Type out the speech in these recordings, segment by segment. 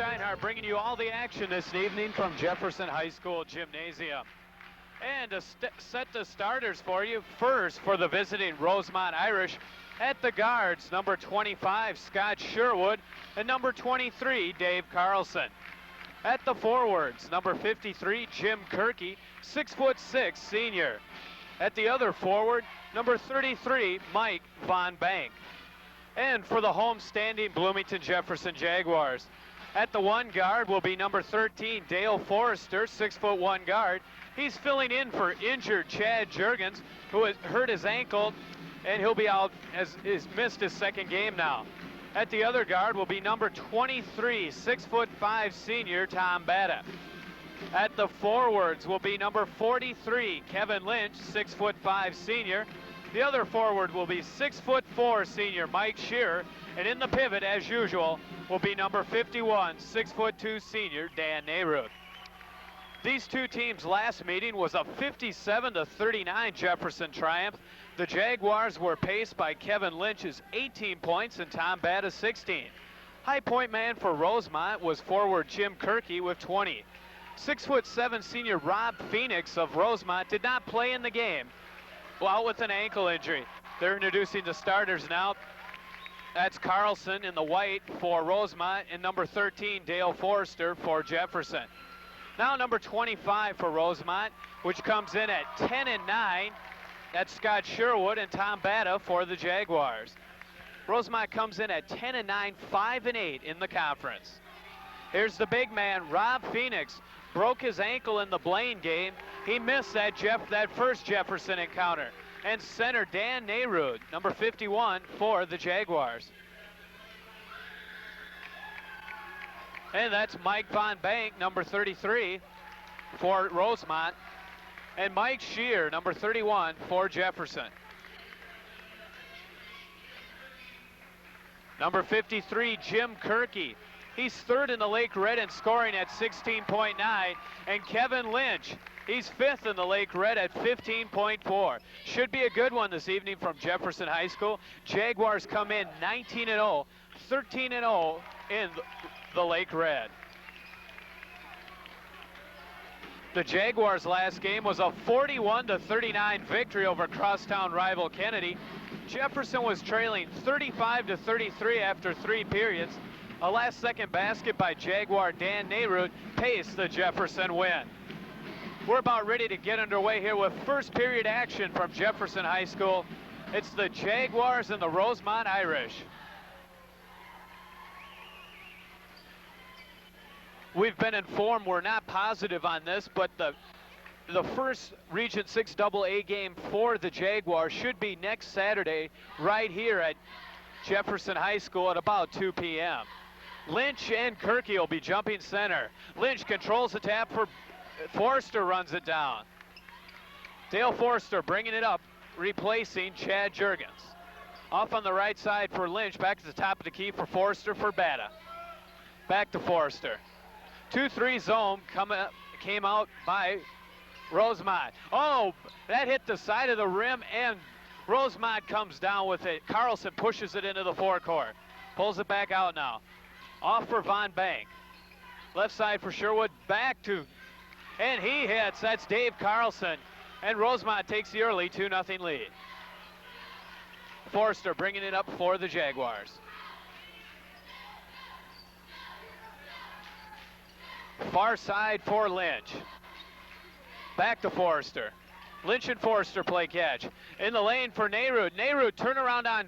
Reinhardt bringing you all the action this evening from Jefferson High School Gymnasium. And to set the starters for you, first for the visiting Rosemount Irish, at the guards, number 25, Scott Sherwood, and number 23, Dave Carlson. At the forwards, number 53, Jim Kirky, 6'6", senior. At the other forward, number 33, Mike Von Bank. And for the home-standing Bloomington Jefferson Jaguars, at the one guard will be number 13, Dale Forrester, 6'1" guard. He's filling in for injured Chad Jurgens, who has hurt his ankle, and he'll be out, as he's missed his second game now. At the other guard will be number 23, 6'5", senior Tom Batta. At the forwards will be number 43, Kevin Lynch, 6'5", senior. The other forward will be 6'4", senior Mike Shearer, and in the pivot, as usual, will be number 51, 6'2", senior Dan Nehruth. These two teams' last meeting was a 57-39 Jefferson triumph. The Jaguars were paced by Kevin Lynch's 18 points and Tom Batta's 16. High point man for Rosemount was forward Jim Kirky with 20. 6'7" senior Rob Phoenix of Rosemount did not play in the game, out with an ankle injury. They're introducing the starters now. That's Carlson in the white for Rosemount, and number 13, Dale Forrester for Jefferson. Now number 25 for Rosemount, which comes in at 10-9. That's Scott Sherwood and Tom Batta for the Jaguars. Rosemount comes in at 10-9, 5-8 in the conference. Here's the big man, Rob Phoenix. Broke his ankle in the Blaine game. He missed that first Jefferson encounter. And center Dan Nehruth, number 51 for the Jaguars. And that's Mike Von Bank, number 33 for Rosemount. And Mike Shear, number 31 for Jefferson. Number 53, Jim Kirky. He's third in the Lake Red in scoring at 16.9. And Kevin Lynch, he's fifth in the Lake Red at 15.4. Should be a good one this evening from Jefferson High School. Jaguars come in 19-0, 13-0 in the Lake Red. The Jaguars' last game was a 41-39 victory over crosstown rival Kennedy. Jefferson was trailing 35-33 after 3 periods. A last-second basket by Jaguar Dan Nehruth paced the Jefferson win. We're about ready to get underway here with first period action from Jefferson High School. It's the Jaguars and the Rosemount Irish. We've been informed, we're not positive on this, but the first Region 6 AA game for the Jaguars should be next Saturday right here at Jefferson High School at about 2 p.m. Lynch and Kirky will be jumping center. Lynch controls the tap for Forrester, runs it down. Dale Forrester bringing it up, replacing Chad Jurgens. Off on the right side for Lynch, back to the top of the key for Forrester for Batta. Back to Forrester. 2-3 zone came out by Rosemount. Oh, that hit the side of the rim, and Rosemount comes down with it. Carlson pushes it into the forecourt. Pulls it back out now. Off for Von Bank. Left side for Sherwood, back to, and he hits. That's Dave Carlson. And Rosemount takes the early 2-0 lead. Forrester bringing it up for the Jaguars. Far side for Lynch. Back to Forrester. Lynch and Forrester play catch. In the lane for Nehruth. Nehruth turnaround on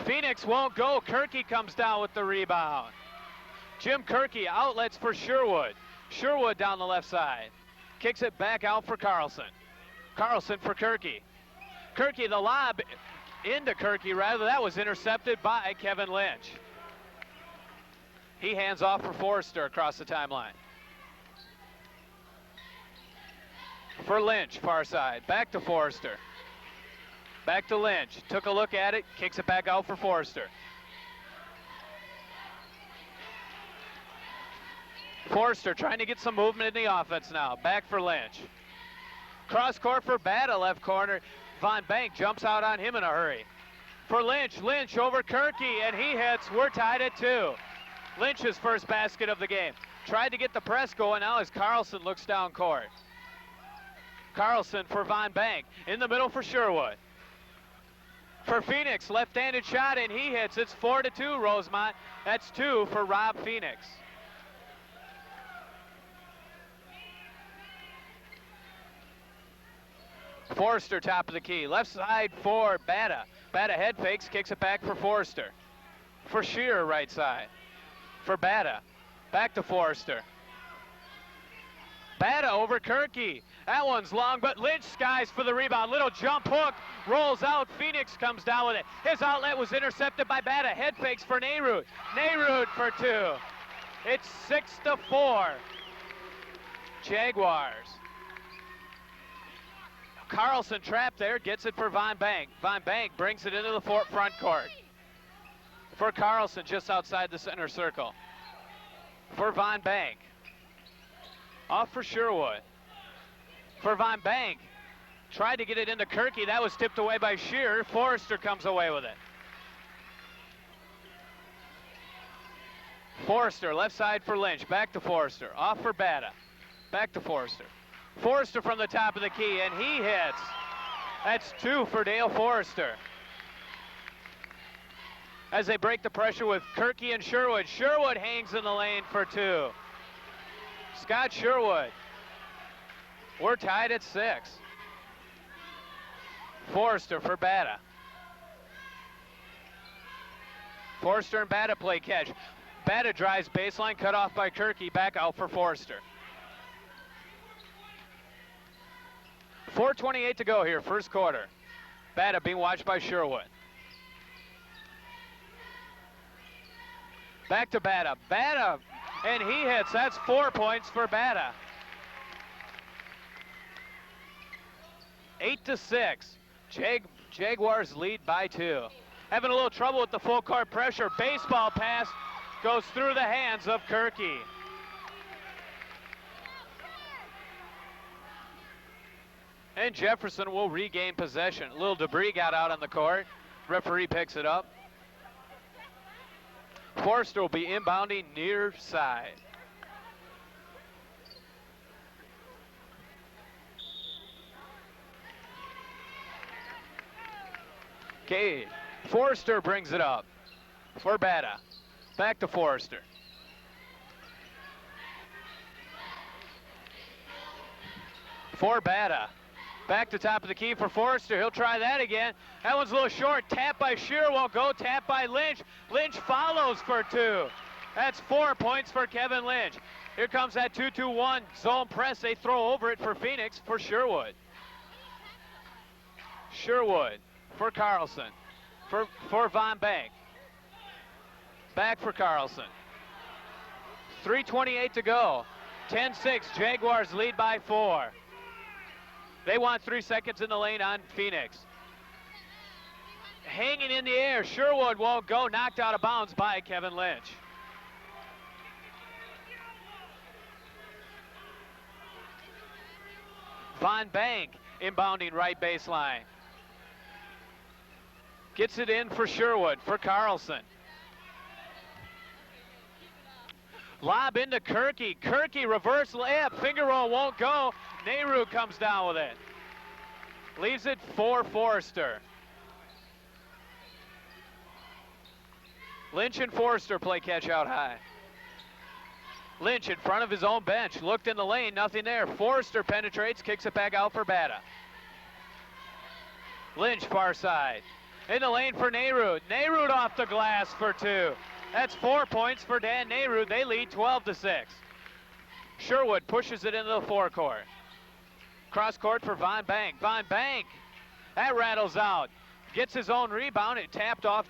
Phoenix, won't go. Kirky comes down with the rebound. Jim Kirky outlets for Sherwood. Sherwood down the left side. Kicks it back out for Carlson. Carlson for Kirky. Kirky, the lob into Kirky, rather. That was intercepted by Kevin Lynch. He hands off for Forrester across the timeline. For Lynch, far side. Back to Forrester. Back to Lynch. Took a look at it, kicks it back out for Forrester. Forrester trying to get some movement in the offense now. Back for Lynch. Cross court for Batta, left corner. Von Bank jumps out on him in a hurry. For Lynch, Lynch over Kirky, and he hits. We're tied at 2. Lynch's first basket of the game. Tried to get the press going now as Carlson looks down court. Carlson for Von Bank. In the middle for Sherwood. For Phoenix, left-handed shot, and he hits. It's 4-2, Rosemount. That's 2 for Rob Phoenix. Forrester, top of the key. Left side for Bata. Bata head fakes, kicks it back for Forrester. For Shearer, right side. For Bata. Back to Forrester. Bata over Kirky. That one's long, but Lynch skies for the rebound. Little jump hook, rolls out. Phoenix comes down with it. His outlet was intercepted by Bata. Head fakes for Nayrud. Nayrud for 2. It's 6-4. Jaguars. Carlson trapped there, gets it for Von Bank. Von Bank brings it into the front court. For Carlson, just outside the center circle. For Von Bank. Off for Sherwood. For Von Bank. Tried to get it into Kirky. That was tipped away by Shearer. Forrester comes away with it. Forrester, left side for Lynch. Back to Forrester. Off for Bata. Back to Forrester. Forrester from the top of the key, and he hits. That's 2 for Dale Forrester. As they break the pressure with Kirky and Sherwood. Sherwood hangs in the lane for 2. Scott Sherwood. We're tied at 6. Forrester for Bata. Forrester and Bata play catch. Bata drives baseline, cut off by Kirky, back out for Forrester. 4:28 to go here, first quarter. Bata being watched by Sherwood. Back to Bata. Bata, and he hits. That's 4 points for Bata. 8-6. Jaguars lead by 2. Having a little trouble with the full court pressure. Baseball pass goes through the hands of Kirky. And Jefferson will regain possession. A little debris got out on the court. Referee picks it up. Forrester will be inbounding near side. Okay, Forrester brings it up for Bata. Back to Forrester. For Bata. Back to top of the key for Forrester. He'll try that again. That one's a little short. Tap by Shearer won't go. Tap by Lynch. Lynch follows for 2. That's 4 points for Kevin Lynch. Here comes that 2-2-1 zone press. They throw over it for Phoenix for Sherwood. Sherwood for Carlson. For Von Bank. Back for Carlson. 3:28 to go. 10-6. Jaguars lead by 4. They want 3 seconds in the lane on Phoenix. Hanging in the air. Sherwood won't go. Knocked out of bounds by Kevin Lynch. Von Bank inbounding right baseline. Gets it in for Sherwood, for Carlson. Lob into Kirky. Kirky reverse layup. Finger roll won't go. Nayrud comes down with it. Leaves it for Forrester. Lynch and Forrester play catch out high. Lynch in front of his own bench. Looked in the lane, nothing there. Forrester penetrates, kicks it back out for Bata. Lynch far side. In the lane for Nayrud. Nayrud off the glass for 2. That's 4 points for Dan Nayrud. They lead 12-6. Sherwood pushes it into the forecourt. Cross court for Von Bank. Von Bank, that rattles out. Gets his own rebound. It tapped off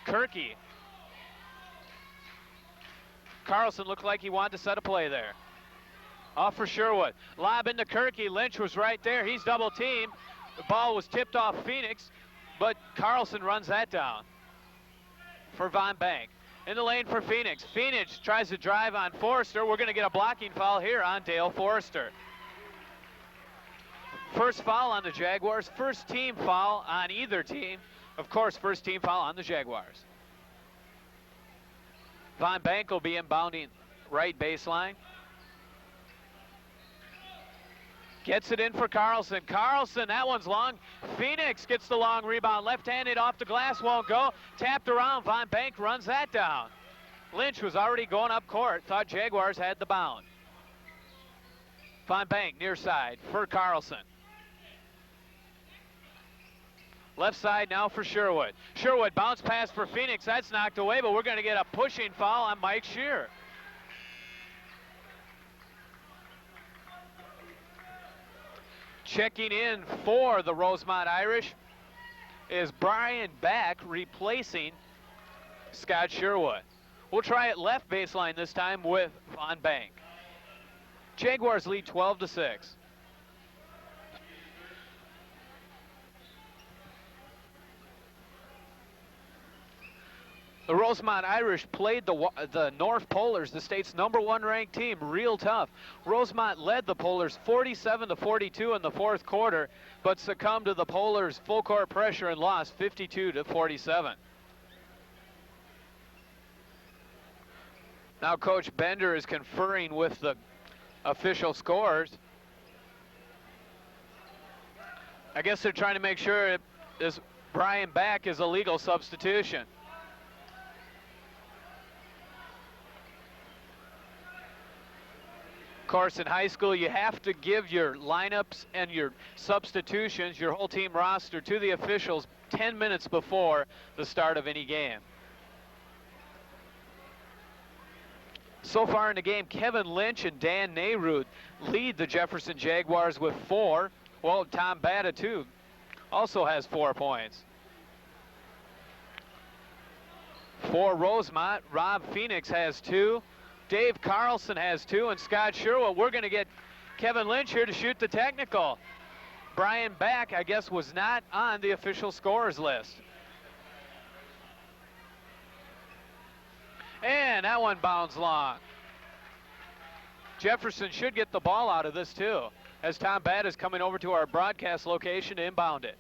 Kirky. Carlson looked like he wanted to set a play there. Off for Sherwood. Lob into Kirky. Lynch was right there. He's double teamed. The ball was tipped off Phoenix, but Carlson runs that down for Von Bank. In the lane for Phoenix. Phoenix tries to drive on Forrester. We're going to get a blocking foul here on Dale Forrester. First foul on the Jaguars. First team foul on either team. Of course, first team foul on the Jaguars. Von Bank will be inbounding right baseline. Gets it in for Carlson. Carlson, that one's long. Phoenix gets the long rebound. Left-handed off the glass, won't go. Tapped around, Von Bank runs that down. Lynch was already going up court. Thought Jaguars had the bound. Von Bank near side for Carlson. Left side now for Sherwood. Sherwood bounce pass for Phoenix. That's knocked away, but we're going to get a pushing foul on Mike Shearer. Checking in for the Rosemount Irish is Brian Back replacing Scott Sherwood. We'll try it left baseline this time with Von Bank. Jaguars lead 12-6. The Rosemount Irish played the North Polars, the state's #1 ranked team, real tough. Rosemount led the Polars 47-42 in the fourth quarter, but succumbed to the Polars' full court pressure and lost 52-47. Now Coach Bender is conferring with the official scores. I guess they're trying to make sure this Brian Back is a legal substitution. Of course, in high school, you have to give your lineups and your substitutions, your whole team roster, to the officials 10 minutes before the start of any game. So far in the game, Kevin Lynch and Dan Nayrud lead the Jefferson Jaguars with 4. Well, Tom Batta, too, also has 4 points. For Rosemount, Rob Phoenix has 2. Dave Carlson has 2, and Scott Sherwood. We're going to get Kevin Lynch here to shoot the technical. Brian Back, I guess, was not on the official scorers list. And that one bounds long. Jefferson should get the ball out of this, too, as Tom Batt is coming over to our broadcast location to inbound it.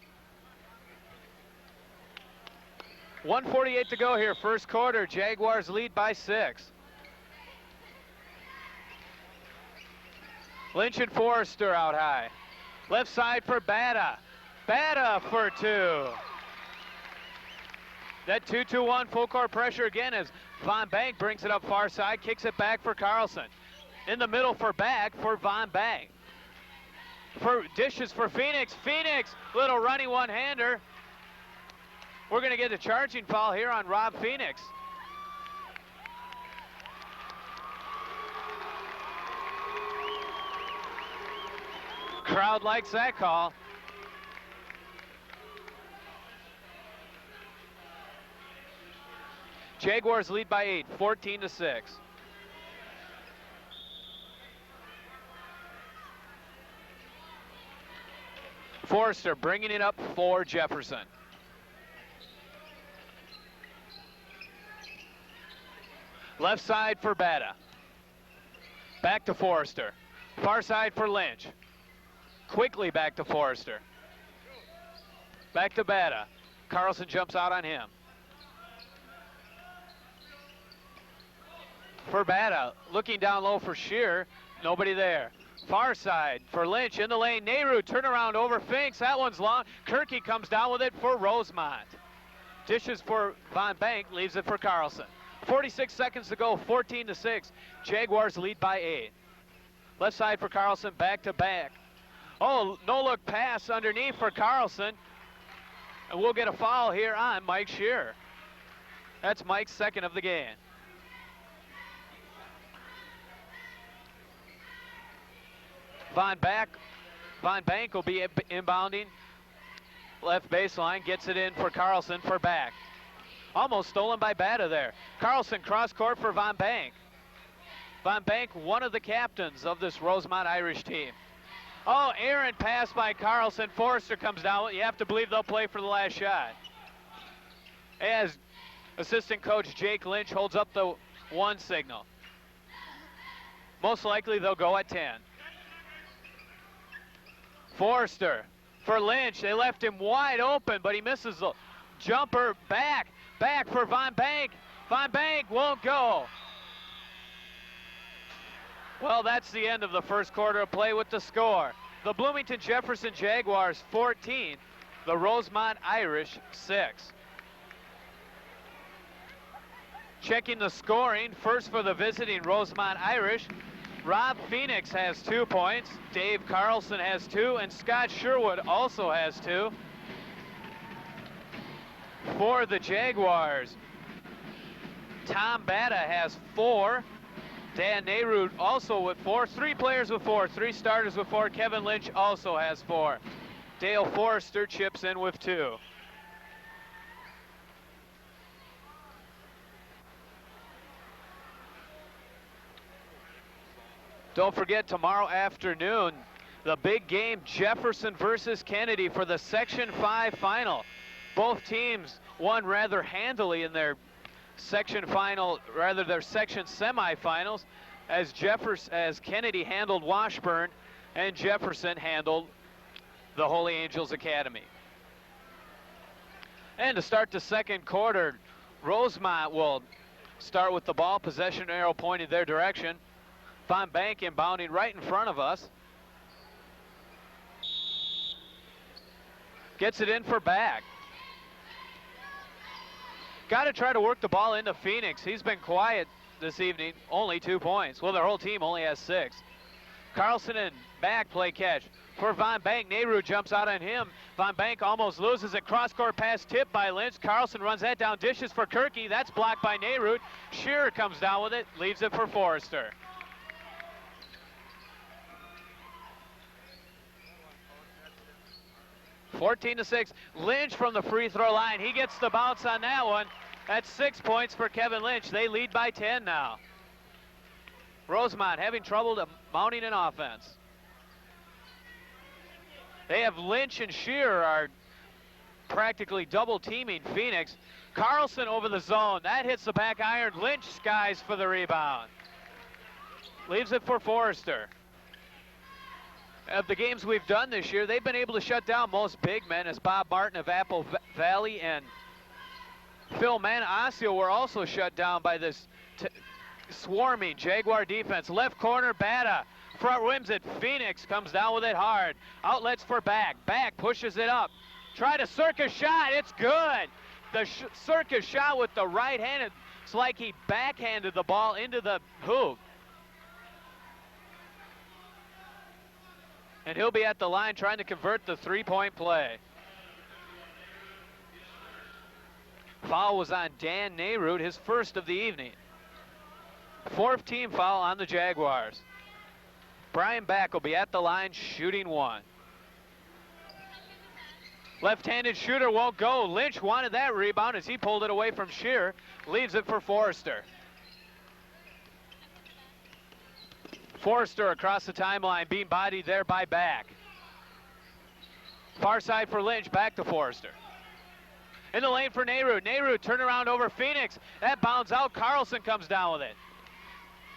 1:48 to go here, first quarter. Jaguars lead by 6. Lynch and Forrester out high. Left side for Batta. Batta for 2. That 2-2-1 full court pressure again as Von Bank brings it up far side, kicks it back for Carlson. In the middle for Back for Von Bank. For dishes for Phoenix. Phoenix, little runny one-hander. We're going to get a charging foul here on Rob Phoenix. Crowd likes that call. Jaguars lead by 8, 14-6. Forrester bringing it up for Jefferson. Left side for Batta. Back to Forrester. Far side for Lynch. Quickly back to Forrester. Back to Batta. Carlson jumps out on him. For Batta, looking down low for Shearer, nobody there. Far side for Lynch in the lane. Nehru turnaround over Finks. That one's long. Kirky comes down with it for Rosemount. Dishes for Von Bank, leaves it for Carlson. 46 seconds to go, 14-6. Jaguars lead by 8. Left side for Carlson, back to back. Oh, no-look pass underneath for Carlson. And we'll get a foul here on Mike Shearer. That's Mike's second of the game. Von Bank will be inbounding. Left baseline, gets it in for Carlson for Back. Almost stolen by Batta there. Carlson cross court for Von Bank. Von Bank, one of the captains of this Rosemount Irish team. Oh, errant pass by Carlson. Forrester comes down. You have to believe they'll play for the last shot. As assistant coach Jake Lynch holds up the 1 signal. Most likely they'll go at 10. Forrester for Lynch. They left him wide open, but he misses the jumper. Back for Von Bank. Von Bank won't go. Well, that's the end of the first quarter of play with the score. The Bloomington Jefferson Jaguars 14, the Rosemount Irish 6. Checking the scoring, first for the visiting Rosemount Irish, Rob Phoenix has 2 points, Dave Carlson has 2, and Scott Sherwood also has 2. For the Jaguars, Tom Batta has 4. Dan Nayrud also with 4. 3 players with 4. 3 starters with 4. Kevin Lynch also has 4. Dale Forrester chips in with 2. Don't forget, tomorrow afternoon, the big game, Jefferson versus Kennedy for the Section 5 final. Both teams won rather handily in their section final, rather their section semifinals, as Kennedy handled Washburn and Jefferson handled the Holy Angels Academy. And to start the second quarter, Rosemount will start with the ball, possession arrow pointed their direction. Von Bank inbounding right in front of us. Gets it in for Back. Got to try to work the ball into Phoenix. He's been quiet this evening, only 2 points. Well, their whole team only has 6. Carlson and Back play catch. For Von Bank, Nayrud jumps out on him. Von Bank almost loses it. Cross-court pass tipped by Lynch. Carlson runs that down, dishes for Kirky. That's blocked by Nayrud. Shearer comes down with it, leaves it for Forrester. (14-6). Lynch from the free throw line. He gets the bounce on that one. That's 6 points for Kevin Lynch. They lead by 10 now. Rosemount having trouble mounting an offense. They have Lynch and Shearer are practically double teaming Phoenix. Carlson over the zone. That hits the back iron. Lynch skies for the rebound. Leaves it for Forrester. Of the games we've done this year, they've been able to shut down most big men, as Bob Martin of Apple Valley and Phil Manasio were also shut down by this swarming Jaguar defense. Left corner, Batta. Front rims it. Phoenix comes down with it hard. Outlets for Back. Back pushes it up. Try to circus shot. It's good. The circus shot with the right hand. It's like he backhanded the ball into the hoop. And he'll be at the line trying to convert the three-point play. Foul was on Dan Nayrud, his first of the evening. 4th team foul on the Jaguars. Brian Back will be at the line shooting 1. Left-handed shooter won't go. Lynch wanted that rebound as he pulled it away from Shearer. Leaves it for Forrester. Forrester across the timeline, being bodied there by Back. Far side for Lynch, back to Forrester. In the lane for Nayrud. Nayrud turnaround over Phoenix. That bounds out. Carlson comes down with it.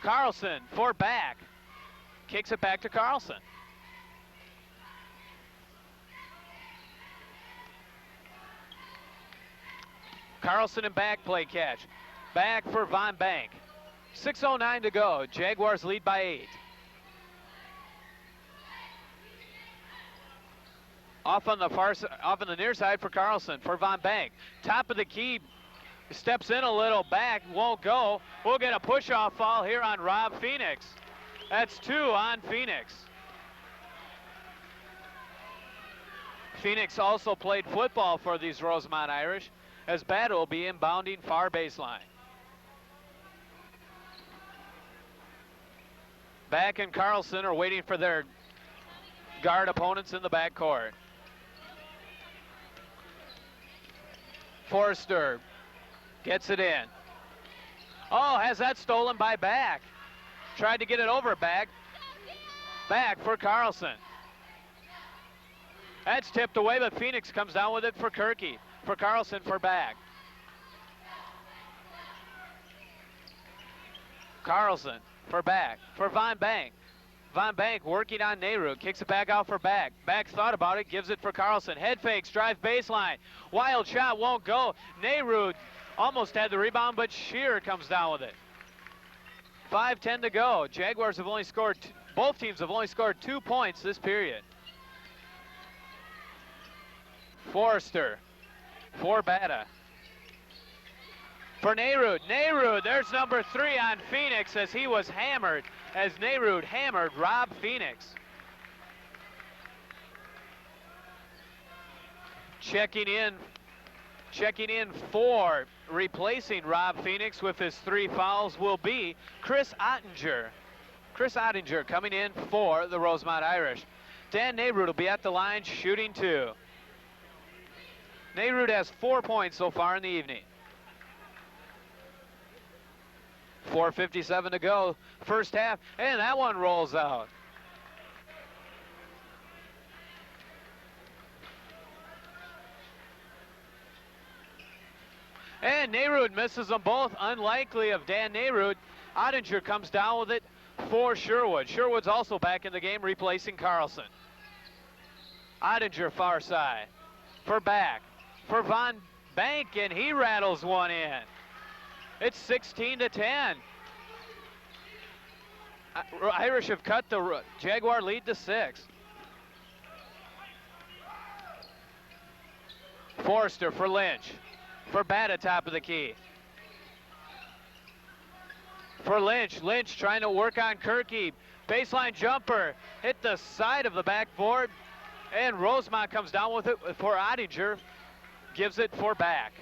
Carlson for Back. Kicks it back to Carlson. Carlson and Back play catch. Back for Von Bank. 6:09 to go. Jaguars lead by 8. Off on the near side for Carlson, for Von Bank. Top of the key, steps in a little, Back, won't go. We'll get a push-off foul here on Rob Phoenix. That's 2 on Phoenix. Phoenix also played football for these Rosemount Irish, as Batta will be inbounding far baseline. Back and Carlson are waiting for their guard opponents in the backcourt. Forrester gets it in. Oh, has that stolen by Back. Tried to get it over Back. Back for Carlson. That's tipped away, but Phoenix comes down with it for Kirky. For Carlson for Back. Carlson for Back. For Von Bank. Von Bank working on Nayrud. Kicks it back out for Back. Back thought about it. Gives it for Carlson. Head fakes. Drive baseline. Wild shot won't go. Nayrud Almost had the rebound, but Shear comes down with it. 5:10 to go. Jaguars have only scored, both teams have only scored 2 points this period. Forrester for Bata. For Nayrud. Nayrud, there's number 3 on Phoenix as he was hammered, as Nayrud hammered Rob Phoenix. Checking in for replacing Rob Phoenix with his 3 fouls will be Chris Ottinger. Chris Ottinger coming in for the Rosemount Irish. Dan Nayrud will be at the line shooting 2. Nayrud has 4 points so far in the evening. 4:57 to go, first half, and that one rolls out. And Nayrud misses them both, unlikely of Dan Nayrud. Ottinger comes down with it for Sherwood. Sherwood's also back in the game, replacing Carlson. Ottinger far side, for back, for Von Bank, and he rattles one in. It's 16-10. Irish have cut the Jaguar lead to 6. Forrester for Lynch. For Bata, top of the key. For Lynch. Lynch trying to work on Kirky. Baseline jumper. Hit the side of the backboard. And Rosemount comes down with it for Ottinger. Gives it for back.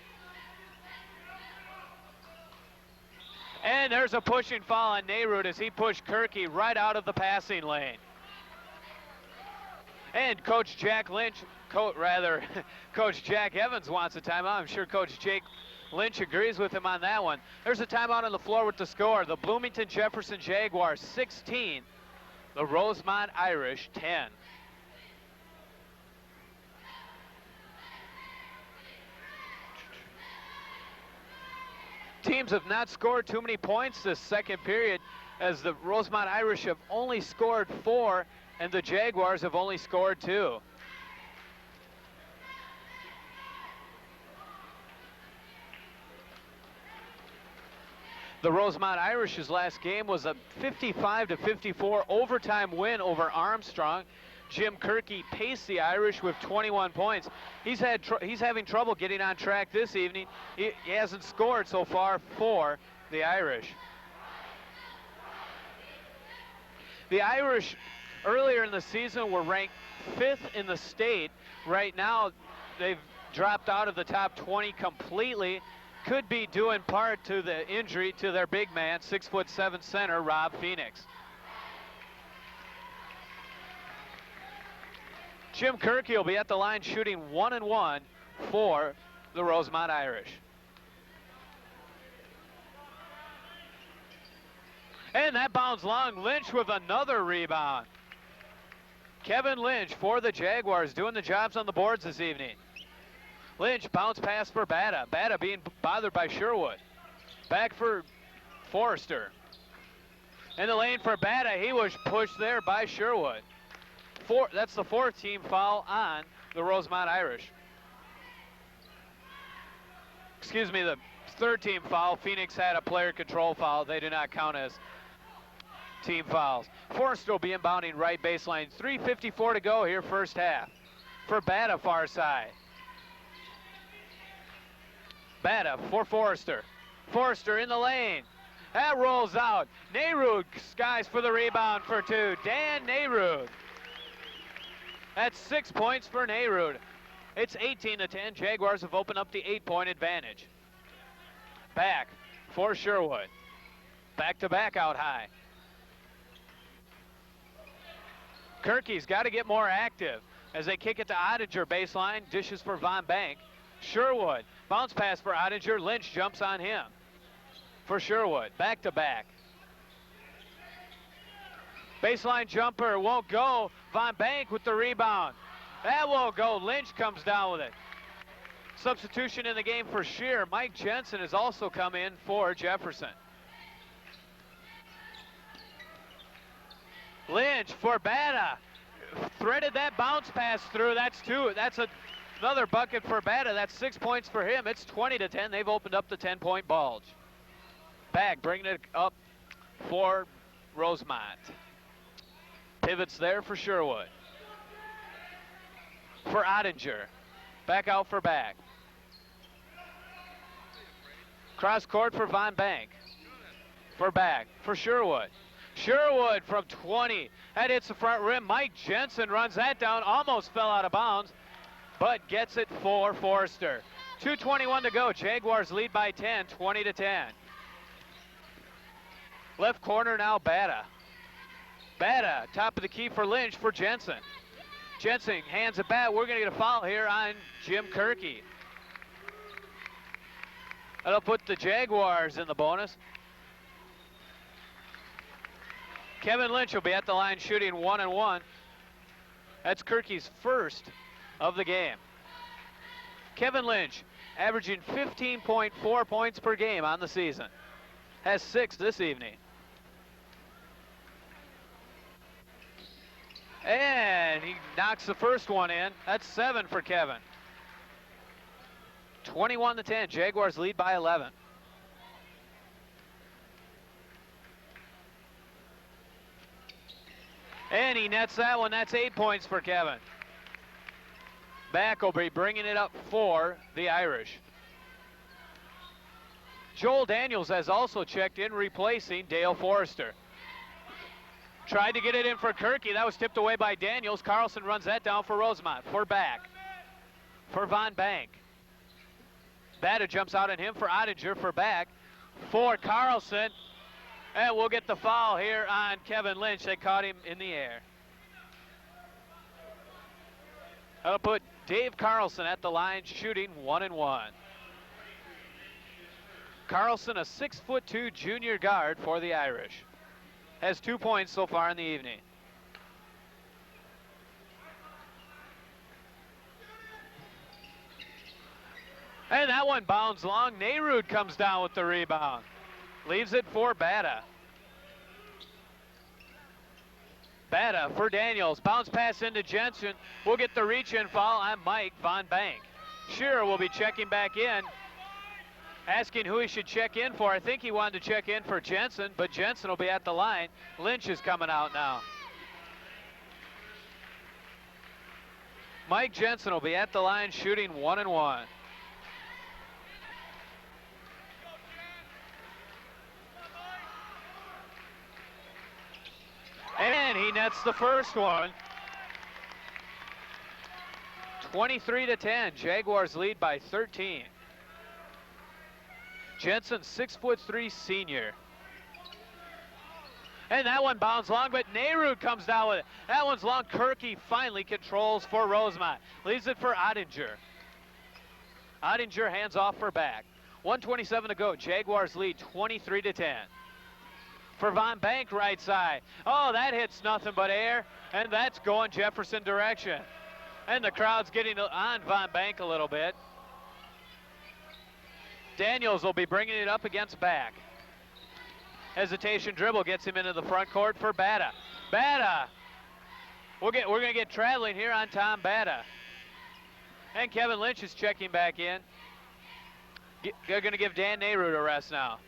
And there's a pushing foul on Nayrud as he pushed Kirky right out of the passing lane. And Coach Jack Lynch, Coach Jack Evans wants a timeout. I'm sure Coach Jake Lynch agrees with him on that one. There's a timeout on the floor with the score. The Bloomington Jefferson Jaguars 16, the Rosemount Irish 10. Teams have not scored too many points this second period, as the Rosemount Irish have only scored 4 and the Jaguars have only scored 2. The Rosemount Irish's last game was a 55-54 overtime win over Armstrong. Jim Kirky paced the Irish with 21 points. He's having trouble getting on track this evening. He hasn't scored so far for the Irish. The Irish earlier in the season were ranked 5th in the state. Right now they've dropped out of the top 20 completely. Could be due in part to the injury to their big man, 6'7" center Rob Phoenix. Jim Kirky will be at the line shooting 1-1 for the Rosemount Irish. And that bounds long. Lynch with another rebound. Kevin Lynch for the Jaguars doing the jobs on the boards this evening. Lynch bounce pass for Bata. Bata being bothered by Sherwood. Back for Forrester. In the lane for Bata. He was pushed there by Sherwood. That's the 4th team foul on the Rosemount Irish. Excuse me, the 3rd team foul. Phoenix had a player control foul. They do not count as team fouls. Forrester will be inbounding right baseline. 3:54 to go here, first half. For Bata, far side. Bata for Forrester. Forrester in the lane. That rolls out. Nayrud skies for the rebound for 2. Dan Nayrud. That's 6 points for Nayrud. It's 18-10. Jaguars have opened up the 8-point advantage. Back for Sherwood. Back to back out high. Kirky's got to get more active as they kick it to Ottinger baseline. Dishes for Von Bank. Sherwood. Bounce pass for Ottinger. Lynch jumps on him. For Sherwood. Back to back. Baseline jumper won't go. Von Bank with the rebound. That won't go. Lynch comes down with it. Substitution in the game for Shear. Mike Jensen has also come in for Jefferson. Lynch for Bata. Threaded that bounce pass through. That's 2. That's a Another bucket for Bata. That's 6 points for him. It's 20-10. They've opened up the 10-point bulge. Back, bringing it up for Rosemount. Pivots there for Sherwood. For Ottinger. Back out for Back. Cross court for Von Bank. For Back. For Sherwood. Sherwood from 20. That hits the front rim. Mike Jensen runs that down. Almost fell out of bounds, but gets it for Forrester. 2:21 to go. Jaguars lead by 10, 20-10. Left corner now, Bata. Bata, top of the key for Lynch for Jensen. Jensen hands it back. We're going to get a foul here on Jim Kirky. That'll put the Jaguars in the bonus. Kevin Lynch will be at the line shooting 1-1. That's Kirky's first of the game. Kevin Lynch averaging 15.4 points per game on the season. Has 6 this evening. And he knocks the first one in. That's 7 for Kevin. 21-10. Jaguars lead by 11. And he nets that one. That's 8 points for Kevin. Back will be bringing it up for the Irish. Joel Daniels has also checked in, replacing Dale Forrester. Tried to get it in for Kirky. That was tipped away by Daniels. Carlson runs that down for Rosemount. For Back. For Von Bank. Bata jumps out on him for Ottinger. For Back. For Carlson. And we'll get the foul here on Kevin Lynch. They caught him in the air. That'll put Dave Carlson at the line shooting 1-1. Carlson, a 6'2" junior guard for the Irish. Has 2 points so far in the evening. And that one bounds long. Nayrud comes down with the rebound. Leaves it for Bata. Bata for Daniels. Bounce pass into Jensen. We'll get the reach-in foul on Mike Von Bank. Shearer will be checking back in, asking who he should check in for. I think he wanted to check in for Jensen, but Jensen will be at the line. Lynch is coming out now. Mike Jensen will be at the line shooting 1-1. And he nets the first one. 23-10. Jaguars lead by 13. Jensen, 6'3" senior. And that one bounds long, but Nayrud comes down with it. That one's long. Kirky finally controls for Rosemount. Leaves it for Ottinger. Ottinger hands off for Back. 1:27 to go. Jaguars lead 23-10. For Von Bank, right side. Oh, that hits nothing but air, and that's going Jefferson direction. And the crowd's getting on Von Bank a little bit. Daniels will be bringing it up against Back. Hesitation dribble gets him into the front court for Bata. Bata! We're going to get traveling here on Tom Bata. And Kevin Lynch is checking back in. They're going to give Dan Nayrud a rest now.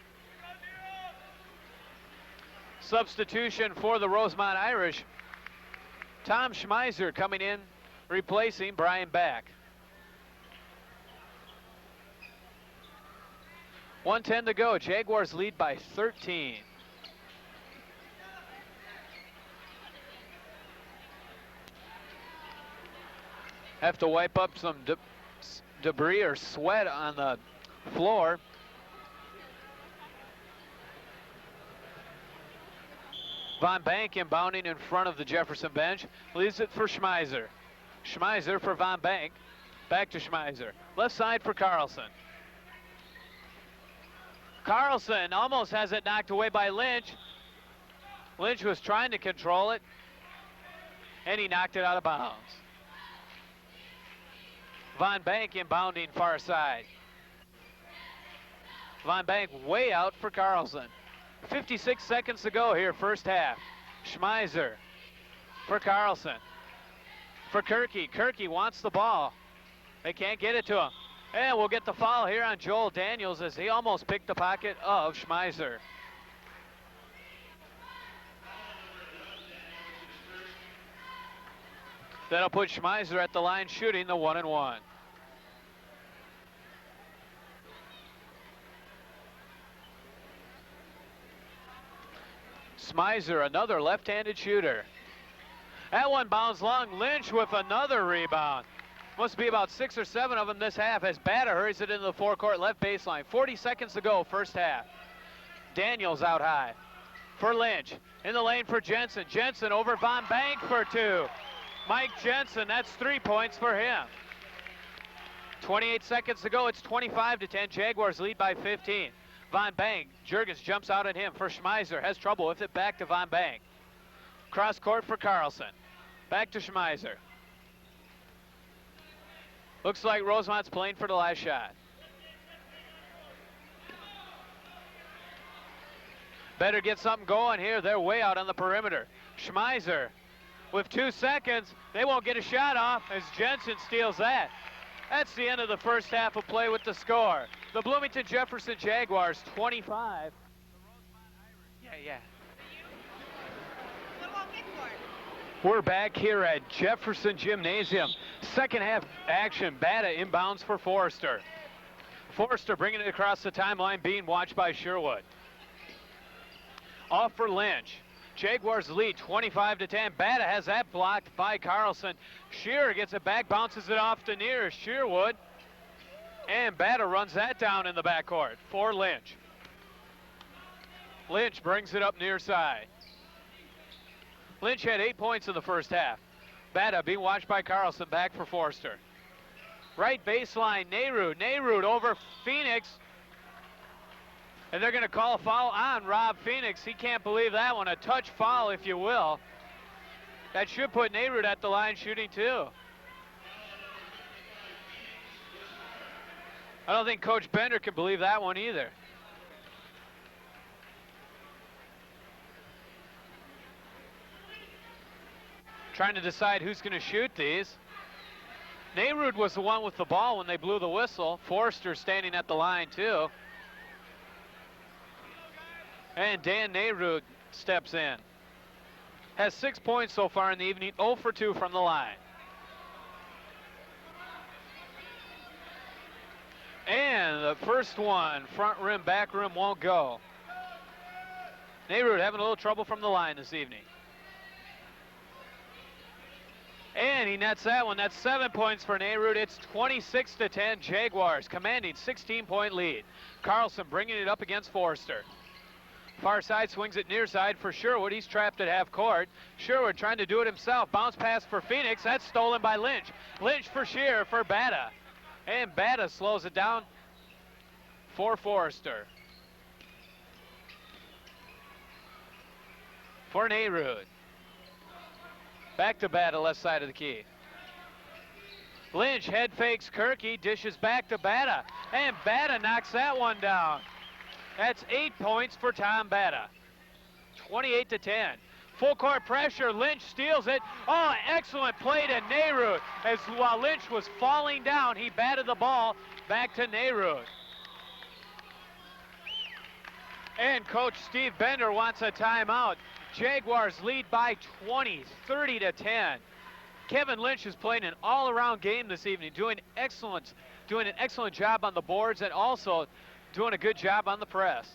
Substitution for the Rosemount Irish. Tom Schmeiser coming in, replacing Brian Back. 1:10 to go. Jaguars lead by 13. Have to wipe up some debris or sweat on the floor. Von Bank inbounding in front of the Jefferson bench. Leaves it for Schmeiser. Schmeiser for Von Bank. Back to Schmeiser. Left side for Carlson. Carlson almost has it knocked away by Lynch. Lynch was trying to control it, and he knocked it out of bounds. Von Bank inbounding far side. Von Bank way out for Carlson. 56 seconds to go here, first half. Schmeiser for Carlson. For Kirky. Kirky wants the ball. They can't get it to him. And we'll get the foul here on Joel Daniels as he almost picked the pocket of Schmeiser. That'll put Schmeiser at the line shooting the 1-and-1. Schmeiser, another left-handed shooter. That one bounds long. Lynch with another rebound. Must be about 6 or 7 of them this half as Bata hurries it into the forecourt left baseline. 40 seconds to go, first half. Daniels out high for Lynch. In the lane for Jensen. Jensen over Von Bank for 2. Mike Jensen, that's 3 points for him. 28 seconds to go, it's 25-10. Jaguars lead by 15. Von Bank, Jurgens jumps out at him for Schmeiser. Has trouble with it, back to Von Bank. Cross court for Carlson. Back to Schmeiser. Looks like Rosemont's playing for the last shot. Better get something going here. They're way out on the perimeter. Schmeiser with 2 seconds. They won't get a shot off as Jensen steals that. That's the end of the first half of play with the score. The Bloomington Jefferson Jaguars 25. Yeah. We're back here at Jefferson Gymnasium. Second half action. Bata inbounds for Forrester. Forrester bringing it across the timeline, being watched by Sherwood. Off for Lynch. Jaguars lead 25-10. Bata has that blocked by Carlson. Shearer gets it back, bounces it off to near Sherwood. And Bata runs that down in the backcourt for Lynch. Lynch brings it up near side. Lynch had 8 points in the first half. Bata being watched by Carlson, back for Forrester. Right baseline, Nehrude. Nehrude over Phoenix. And they're going to call a foul on Rob Phoenix. He can't believe that one. A touch foul, if you will. That should put Nehrude at the line shooting too. I don't think Coach Bender can believe that one either. Trying to decide who's going to shoot these. Nehrude was the one with the ball when they blew the whistle. Forrester standing at the line too. And Dan Nehrude steps in. Has 6 points so far in the evening, 0 for 2 from the line. And the first one, front rim, back rim, won't go. Nehrude having a little trouble from the line this evening. And he nets that one. That's 7 points for Nehrude. It's 26-10. Jaguars commanding 16-point lead. Carlson bringing it up against Forrester. Far side swings it near side for Sherwood. He's trapped at half court. Sherwood trying to do it himself. Bounce pass for Phoenix. That's stolen by Lynch. Lynch for Shearer for Bata. And Bata slows it down for Forrester. For Nehrude. Back to Bata, left side of the key. Lynch head fakes Kirky, dishes back to Bata. And Bata knocks that one down. That's 8 points for Tom Bata. 28-10. Full court pressure, Lynch steals it. Oh, excellent play to Nehrude. As while Lynch was falling down, he batted the ball back to Nehrude. And Coach Steve Bender wants a timeout. Jaguars lead by 20, 30-10. Kevin Lynch is playing an all-around game this evening, doing an excellent job on the boards and also doing a good job on the press.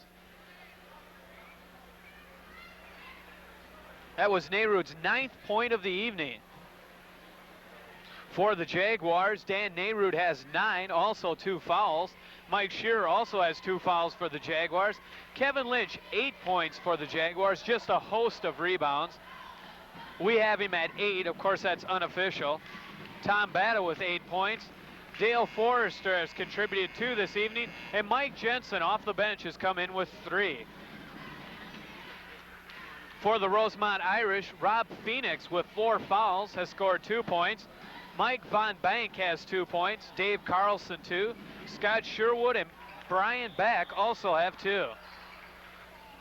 That was Nehrude's 9th point of the evening. For the Jaguars, Dan Nehrude has 9, also 2 fouls. Mike Shearer also has 2 fouls for the Jaguars. Kevin Lynch, 8 points for the Jaguars, just a host of rebounds. We have him at 8, of course that's unofficial. Tom Bata with 8 points. Dale Forrester has contributed 2 this evening, and Mike Jensen off the bench has come in with 3. For the Rosemount Irish, Rob Phoenix with 4 fouls has scored 2 points. Mike Von Bank has 2 points. Dave Carlson 2. Scott Sherwood and Brian Beck also have 2.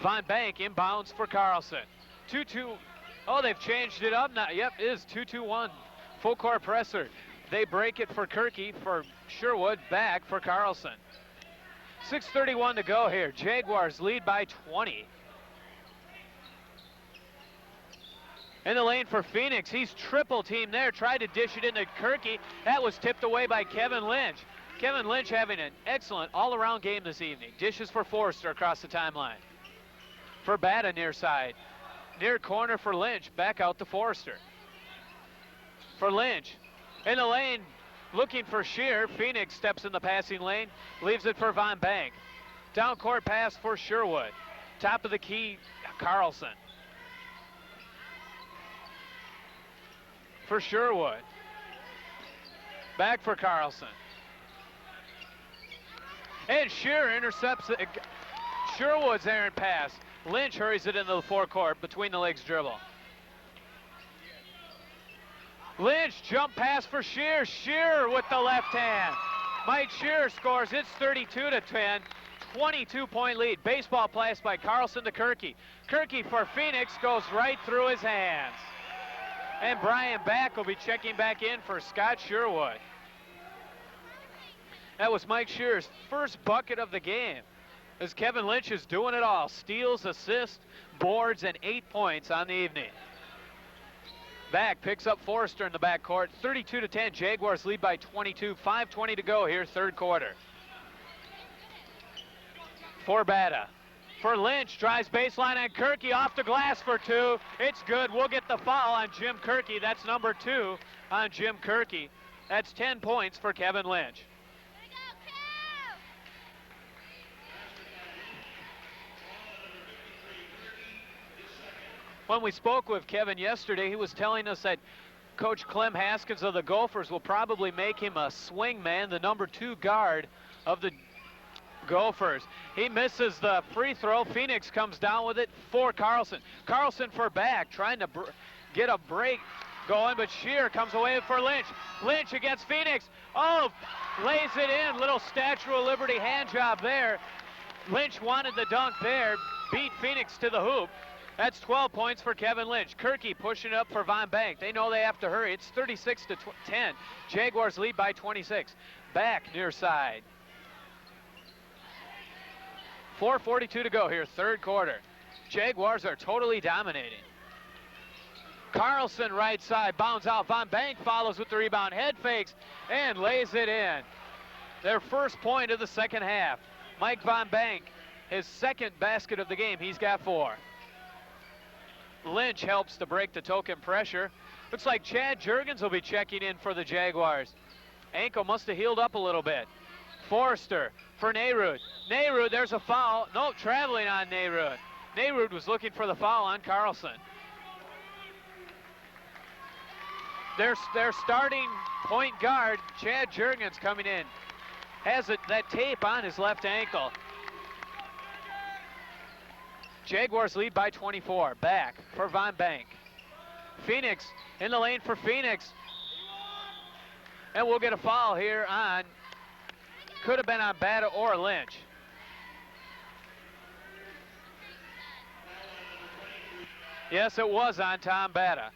Von Bank inbounds for Carlson. 2-2. Oh, they've changed it up now. Yep, it is 2-2-1. Full court presser. They break it for Kirky, for Sherwood, back for Carlson. 6:31 to go here. Jaguars lead by 20. In the lane for Phoenix, he's triple team there, tried to dish it into Kirky. That was tipped away by Kevin Lynch. Kevin Lynch having an excellent all-around game this evening. Dishes for Forrester across the timeline. For Bata near side. Near corner for Lynch, back out to Forrester. For Lynch, in the lane, looking for Shear. Phoenix steps in the passing lane, leaves it for Von Bank. Down court pass for Sherwood. Top of the key, Carlson. For Sherwood. Back for Carlson. And Shear intercepts Sherwood's errant pass. Lynch hurries it into the forecourt, between the legs dribble. Lynch jump pass for Shear. Shear with the left hand. Mike Shear scores. It's 32-10. 22-point lead. Baseball pass by Carlson to Kirky. Kirky for Phoenix goes right through his hands. And Brian Back will be checking back in for Scott Sherwood. That was Mike Shear's first bucket of the game, as Kevin Lynch is doing it all. Steals, assists, boards, and 8 points on the evening. Back picks up Forrester in the backcourt. 32-10, Jaguars lead by 22. 5:20 to go here, third quarter. For Bata. For Lynch, drives baseline on Kirky, off the glass for two. It's good. We'll get the foul on Jim Kirky. That's number 2 on Jim Kirky. That's 10 points for Kevin Lynch. When we spoke with Kevin yesterday, he was telling us that Coach Clem Haskins of the Gophers will probably make him a swing man, the number 2 guard of the Gophers. He misses the free throw. Phoenix comes down with it for Carlson. Carlson for Back, trying to get a break going, but Shear comes away for Lynch. Lynch against Phoenix. Oh, lays it in. Little Statue of Liberty hand job there. Lynch wanted the dunk there, beat Phoenix to the hoop. That's 12 points for Kevin Lynch. Kirky pushing it up for Von Bank. They know they have to hurry. It's 36-10. Jaguars lead by 26. Back near side. 4:42 to go here, third quarter. Jaguars are totally dominating. Carlson right side, bounds out. Von Bank follows with the rebound, head fakes, and lays it in. Their first point of the second half. Mike Von Bank, his second basket of the game. He's got 4. Lynch helps to break the token pressure. Looks like Chad Juergens will be checking in for the Jaguars. Ankle must have healed up a little bit. Forrester for Nayrud. Nayrud, there's a foul. No, traveling on Nayrud. Nayrud was looking for the foul on Carlson. Their starting point guard, Chad Juergens, coming in. Has that tape on his left ankle. Jaguars lead by 24. Back for Von Bank. Phoenix in the lane for Phoenix. And we'll get a foul here on, could have been on Bata or Lynch. Yes, it was on Tom Bata.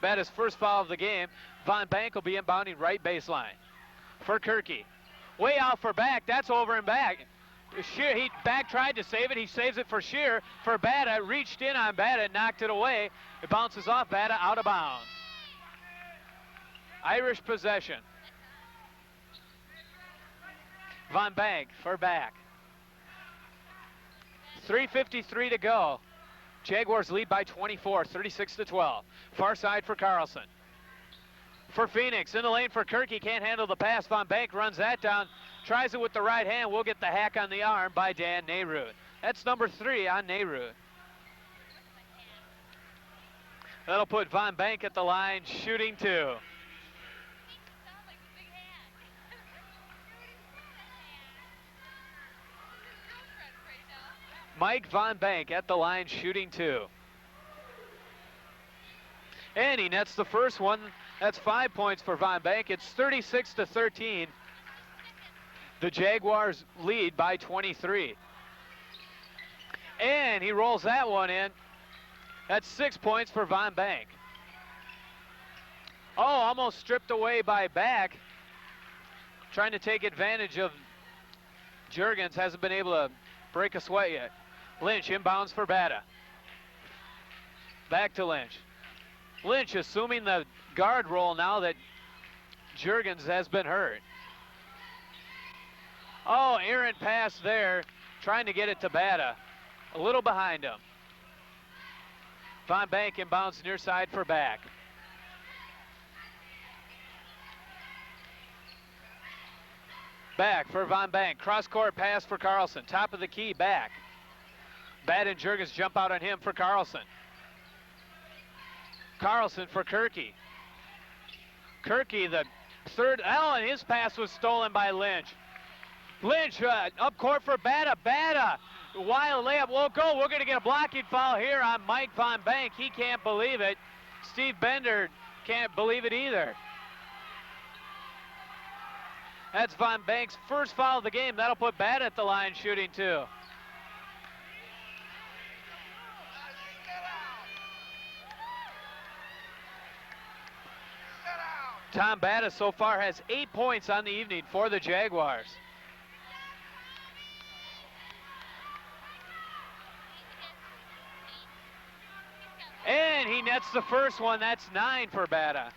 Bata's first foul of the game. Von Bank will be inbounding right baseline for Kirky. Way out for Back. That's over and back. Shear, Back tried to save it. He saves it for Shear. For Bata, reached in on Bata, knocked it away. It bounces off Bata, out of bounds. Irish possession. Von Bank for Back. 3:53 to go. Jaguars lead by 24, 36-12. Far side for Carlson. For Phoenix, in the lane for Kirky, can't handle the pass. Von Bank runs that down, tries it with the right hand. We'll get the hack on the arm by Dan Nayrud. That's number 3 on Nayrud. That'll put Von Bank at the line, shooting 2. Mike Von Bank at the line, shooting 2. And he nets the first one. That's 5 points for Von Bank. It's 36-13. The Jaguars lead by 23. And he rolls that one in. That's 6 points for Von Bank. Oh, almost stripped away by back. Trying to take advantage of Juergens. Hasn't been able to break a sweat yet. Lynch inbounds for Bata. Back to Lynch. Lynch assuming the guard role now that Juergens has been hurt. Oh, errant pass there. Trying to get it to Bata. A little behind him. Von Bank inbounds near side for back. Back for Von Bank. Cross-court pass for Carlson. Top of the key, back. Bata and Juergens jump out on him for Carlson. Carlson for Kirky. Kirky, the third. Oh, and his pass was stolen by Lynch. Lynch up court for Bata. Bata, wild layup won't go. We're going to get a blocking foul here on Mike Von Bank. He can't believe it. Steve Bender can't believe it either. That's Von Bank's first foul of the game. That'll put Bata at the line shooting too. Tom Bata so far has 8 points on the evening for the Jaguars. And he nets the first one. That's 9 for Bata.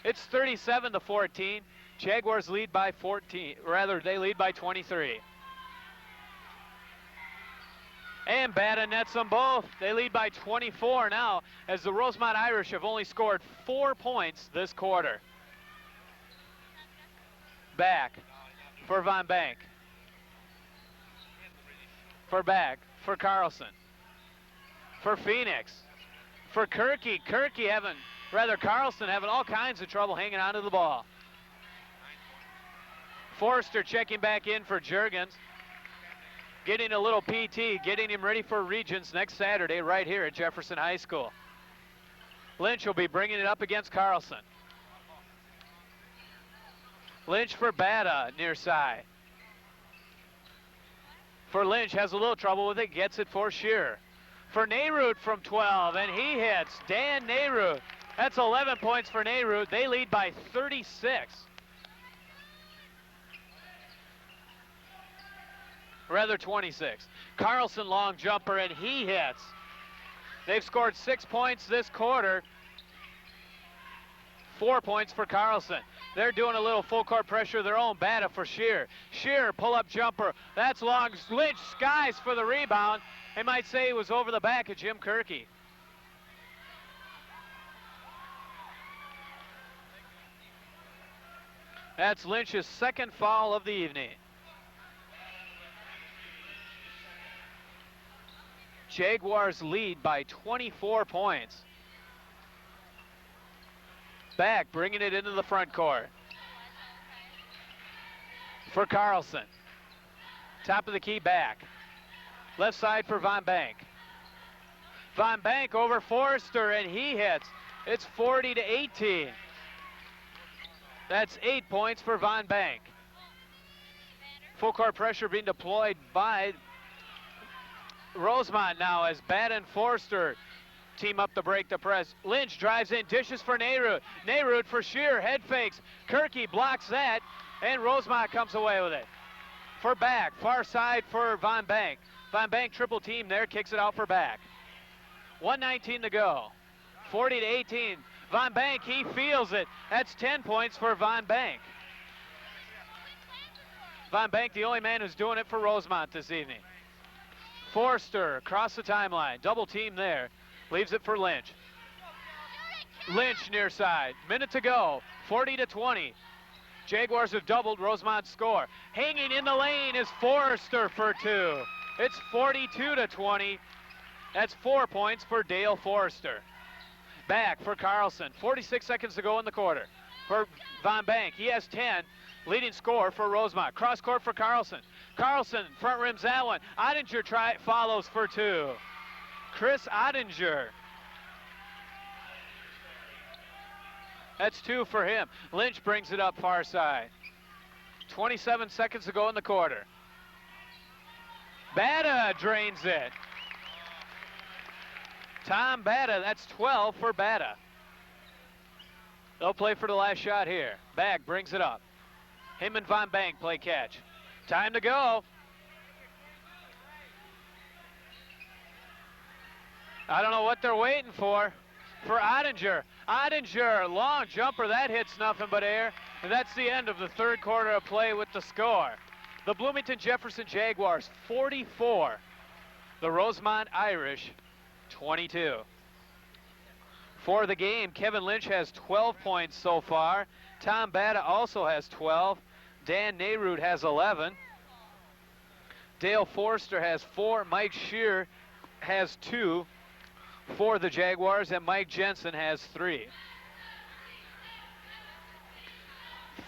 It's 37-14. Jaguars lead by 14. Rather, they lead by 23. And Bata nets them both. They lead by 24 now, as the Rosemount Irish have only scored 4 points this quarter. Back for Von Bank. For back for Carlson. For Phoenix. For Kirky. Carlson having all kinds of trouble hanging onto the ball. Forrester checking back in for Juergens. Getting a little PT, getting him ready for Regions next Saturday right here at Jefferson High School. Lynch will be bringing it up against Carlson. Lynch for Bata near side. For Lynch, has a little trouble with it, gets it for Shearer. For Nehruth from 12, and he hits. Dan Nehruth. That's 11 points for Nehruth. They lead by 36. Rather 26. Carlson long jumper, and he hits. They've scored 6 points this quarter. 4 points for Carlson. They're doing a little full court pressure of their own. Bata for Shearer. Shearer pull-up jumper. That's long. Lynch skies for the rebound. They might say it was over the back of Jim Kirky. That's Lynch's second foul of the evening. Jaguars lead by 24 points. Back, bringing it into the front court. For Carlson. Top of the key, back. Left side for Von Bank. Von Bank over Forrester, and he hits. It's 40-18. That's 8 points for Von Bank. Full court pressure being deployed by Rosemount now as Bata and Forrester team up to break the press. Lynch drives in, dishes for Nehruth. Nehruth for Shearer, head fakes. Kirky blocks that, and Rosemount comes away with it. For back, far side for Von Bank. Von Bank triple team there, kicks it out for back. 1:19 to go. 40-18. Von Bank, he feels it. That's 10 points for Von Bank. Von Bank, the only man who's doing it for Rosemount this evening. Forrester across the timeline, double team there. Leaves it for Lynch. Lynch near side, minute to go, 40-20. Jaguars have doubled Rosemont's score. Hanging in the lane is Forrester for 2. It's 42-20. That's 4 points for Dale Forrester. Back for Carlson, 46 seconds to go in the quarter. For Von Bank, he has 10. Leading scorer for Rosemount. Cross court for Carlson. Carlson, front rims that one. Ottinger follows for 2. Chris Ottinger. That's 2 for him. Lynch brings it up far side. 27 seconds to go in the quarter. Bata drains it. Tom Bata, that's 12 for Bata. They'll play for the last shot here. Bag brings it up. Him and Von Bank play catch. Time to go. I don't know what they're waiting for Ottinger. Ottinger, long jumper, that hits nothing but air. And that's the end of the third quarter of play with the score. The Bloomington Jefferson Jaguars 44. The Rosemount Irish 22. For the game, Kevin Lynch has 12 points so far. Tom Batta also has 12. Dan Nayrud has 11. Dale Forster has 4. Mike Shear has 2 for the Jaguars, and Mike Jensen has 3.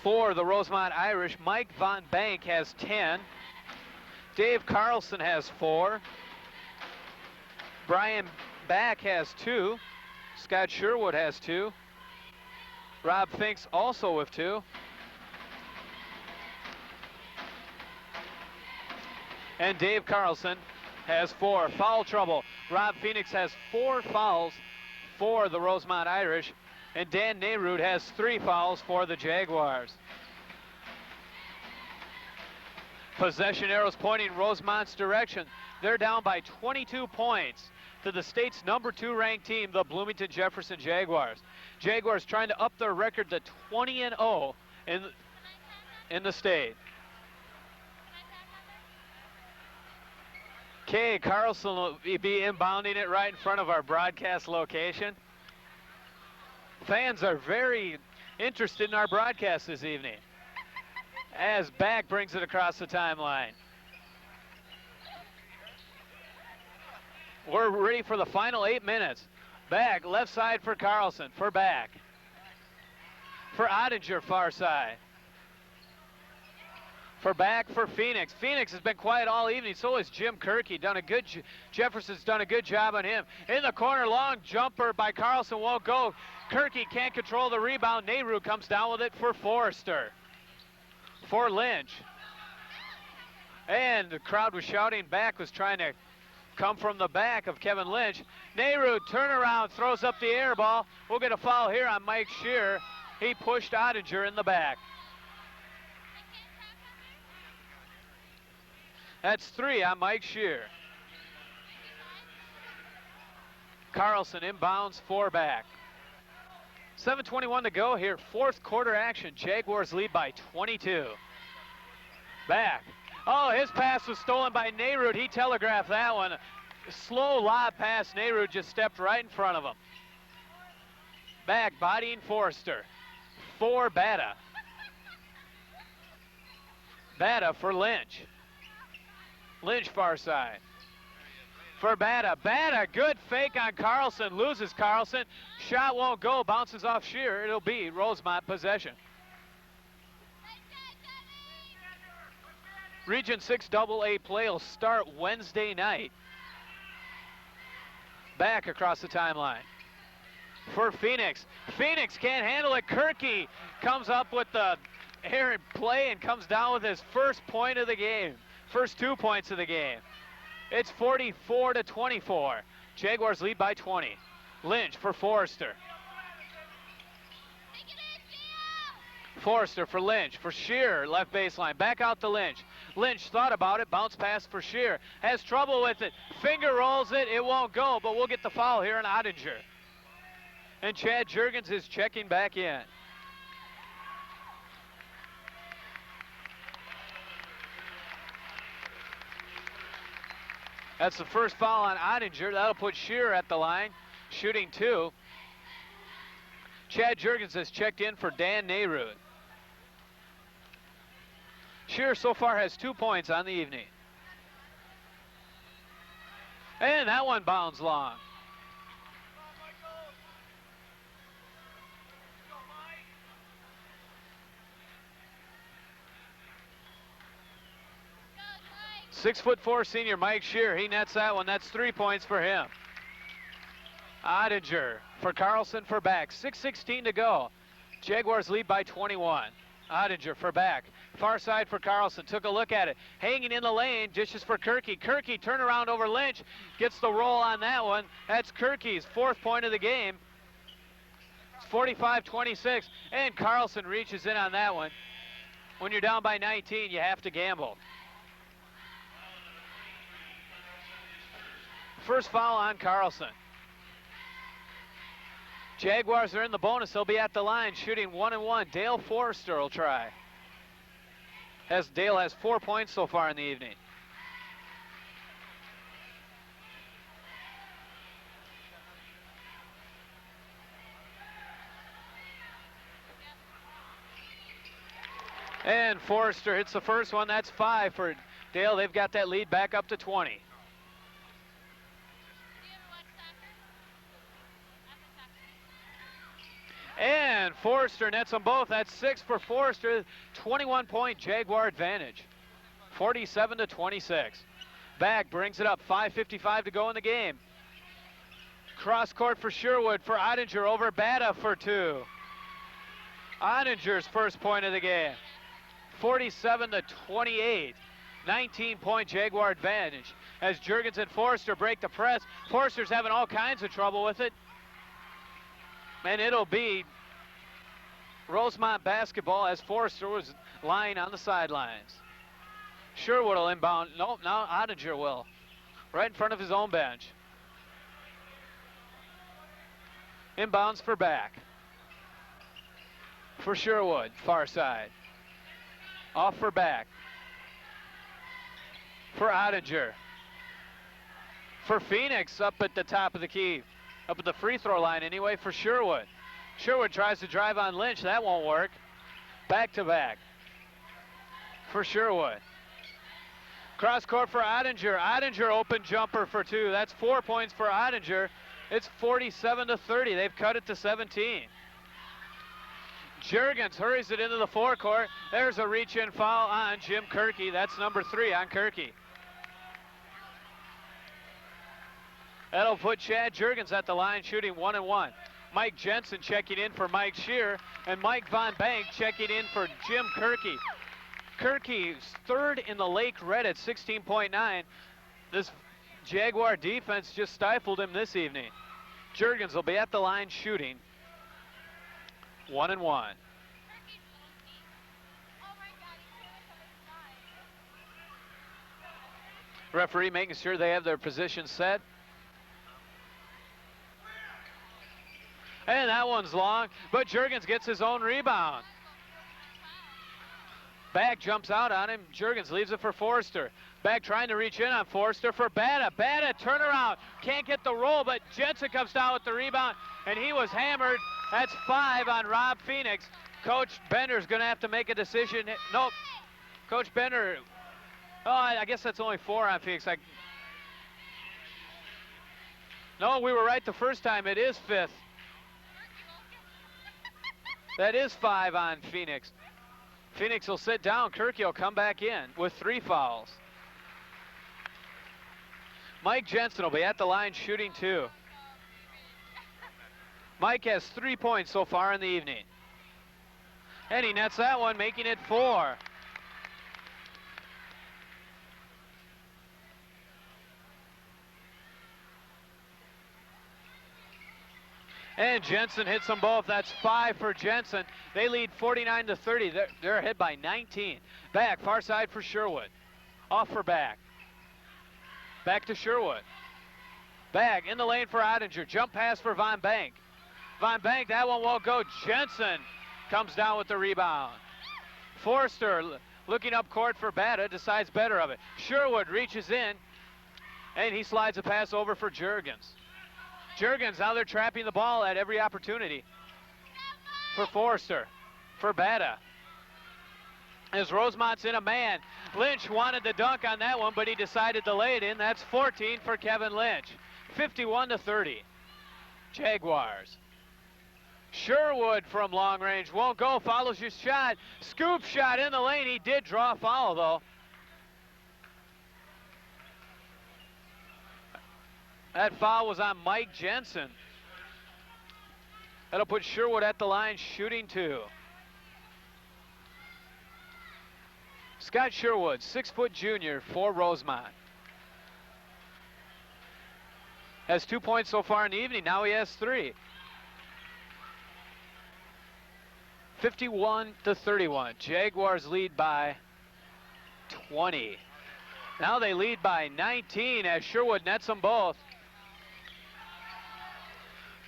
For the Rosemount Irish, Mike Von Bank has 10. Dave Carlson has 4. Brian Back has 2. Scott Sherwood has 2. Rob Finks also with 2. And Dave Carlson has 4. Foul trouble. Rob Phoenix has 4 fouls for the Rosemount Irish, and Dan Nayrud has 3 fouls for the Jaguars. Possession arrows pointing Rosemount's direction. They're down by 22 points to the state's number 2 ranked team, the Bloomington Jefferson Jaguars. Jaguars trying to up their record to 20-0 in the state. Okay, Carlson will be inbounding it right in front of our broadcast location. Fans are very interested in our broadcast this evening as Back brings it across the timeline. We're ready for the final 8 minutes. Back, left side for Carlson, for Back. For Ottinger, far side. For Back for Phoenix. Phoenix has been quiet all evening, so has Jim Kirky. Jefferson's done a good job on him. In the corner, long jumper by Carlson won't go. Kirky can't control the rebound. Nayrud comes down with it for Forrester. For Lynch. And the crowd was shouting. Back was trying to come from the back of Kevin Lynch. Nayrud, turnaround, throws up the air ball. We'll get a foul here on Mike Shear. He pushed Ottinger in the back. That's 3 on Mike Shear. Carlson inbounds, 4 Back. 7:21 to go here. Fourth quarter action. Jaguars lead by 22. Back. Oh, his pass was stolen by Nayrud. He telegraphed that one. Slow lob pass. Nayrud just stepped right in front of him. Back, bodying Forrester. For Batta. Batta for Lynch. Lynch far side. For Batta. Batta, good fake on Carlson. Loses Carlson. Shot won't go. Bounces off Shear. It'll be Rosemount possession. Region 6 AA play will start Wednesday night. Back across the timeline. For Phoenix. Phoenix can't handle it. Kirky comes up with the errant play and comes down with his first point of the game. First 2 points of the game. It's 44-24. Jaguars lead by 20. Lynch for Forrester. Forrester for Lynch. For Shear, left baseline. Back out to Lynch. Lynch thought about it. Bounce pass for Shear. Has trouble with it. Finger rolls it. It won't go, but we'll get the foul here on Ottinger. And Chad Juergens is checking back in. That's the first foul on Ottinger. That'll put Shear at the line, shooting 2. Chad Juergens has checked in for Dan Nayrud. Shear so far has 2 points on the evening. And that one bounds long. .6'4" senior Mike Shear, he nets that one. That's 3 points for him. Ottinger for Carlson for Back. 6:16 to go. Jaguars lead by 21. Ottinger for Back. Far side for Carlson. Took a look at it. Hanging in the lane. Dishes for Kirky. Kirky turnaround over Lynch. Gets the roll on that one. That's Kirky's 4th point of the game. It's 45-26, and Carlson reaches in on that one. When you're down by 19, you have to gamble. First foul on Carlson. Jaguars are in the bonus. They'll be at the line shooting 1-1. Dale Forrester will try. Dale has 4 points so far in the evening. And Forrester hits the first one. That's 5 for Dale. They've got that lead back up to 20. And Forrester nets them both. That's 6 for Forrester. 21-point Jaguar advantage. 47-26. Back brings it up. 5:55 to go in the game. Cross court for Sherwood, for Ottinger over Bata for 2. Ottinger's first point of the game. 47-28. 19-point Jaguar advantage. As Juergens and Forrester break the press. Forrester's having all kinds of trouble with it. And it'll be Rosemount basketball as Forrester was lying on the sidelines. Sherwood will inbound. Nope, now Ottinger will. Right in front of his own bench. Inbounds for back. For Sherwood, far side. Off for back. For Ottinger. For Phoenix up at the top of the key. Up at the free throw line anyway for Sherwood. Sherwood tries to drive on Lynch. That won't work. Back to back. For Sherwood. Cross court for Ottinger. Ottinger open jumper for 2. That's 4 points for Ottinger. It's 47-30. They've cut it to 17. Juergens hurries it into the forecourt. There's a reach-in foul on Jim Kirky. That's number 3 on Kirky. That'll put Chad Juergens at the line shooting 1-1. Mike Jensen checking in for Mike Shear, and Mike Von Bank checking in for Jim Kirky. Kirky's 3rd in the Lake Red at 16.9. This Jaguar defense just stifled him this evening. Juergens will be at the line shooting 1-1. Referee making sure they have their position set. And that one's long, but Juergens gets his own rebound. Back jumps out on him. Juergens leaves it for Forrester. Back trying to reach in on Forrester for Bata. Bata turnaround. Can't get the roll, but Jensen comes down with the rebound, and he was hammered. That's 5 on Rob Phoenix. Coach Bender's going to have to make a decision. Nope. Coach Bender. Oh, I guess that's only 4 on Phoenix. No, we were right the first time. It is 5th. That is 5 on Phoenix. Phoenix will sit down. Kirky will come back in with 3 fouls. Mike Jensen will be at the line shooting 2. Mike has 3 points so far in the evening. And he nets that one, making it 4. And Jensen hits them both. That's 5 for Jensen. They lead 49-30. They're ahead by 19. Back, far side for Sherwood. Off for back. Back to Sherwood. Back in the lane for Ottinger. Jump pass for Von Bank. Von Bank, that one won't go. Jensen comes down with the rebound. Forrester looking up court for Bata, decides better of it. Sherwood reaches in, and he slides a pass over for Juergens. Juergens, now they're trapping the ball at every opportunity. For Forrester, for Bata. As Rosemont's in a man. Lynch wanted the dunk on that one, but he decided to lay it in. That's 14 for Kevin Lynch. 51-30. Jaguars. Sherwood from long range won't go, follows his shot. Scoop shot in the lane. He did draw a foul, though. That foul was on Mike Jensen. That'll put Sherwood at the line shooting 2. Scott Sherwood, 6-foot junior for Rosemount. Has 2 points so far in the evening. Now he has 3. 51-31. Jaguars lead by 20. Now they lead by 19 as Sherwood nets them both.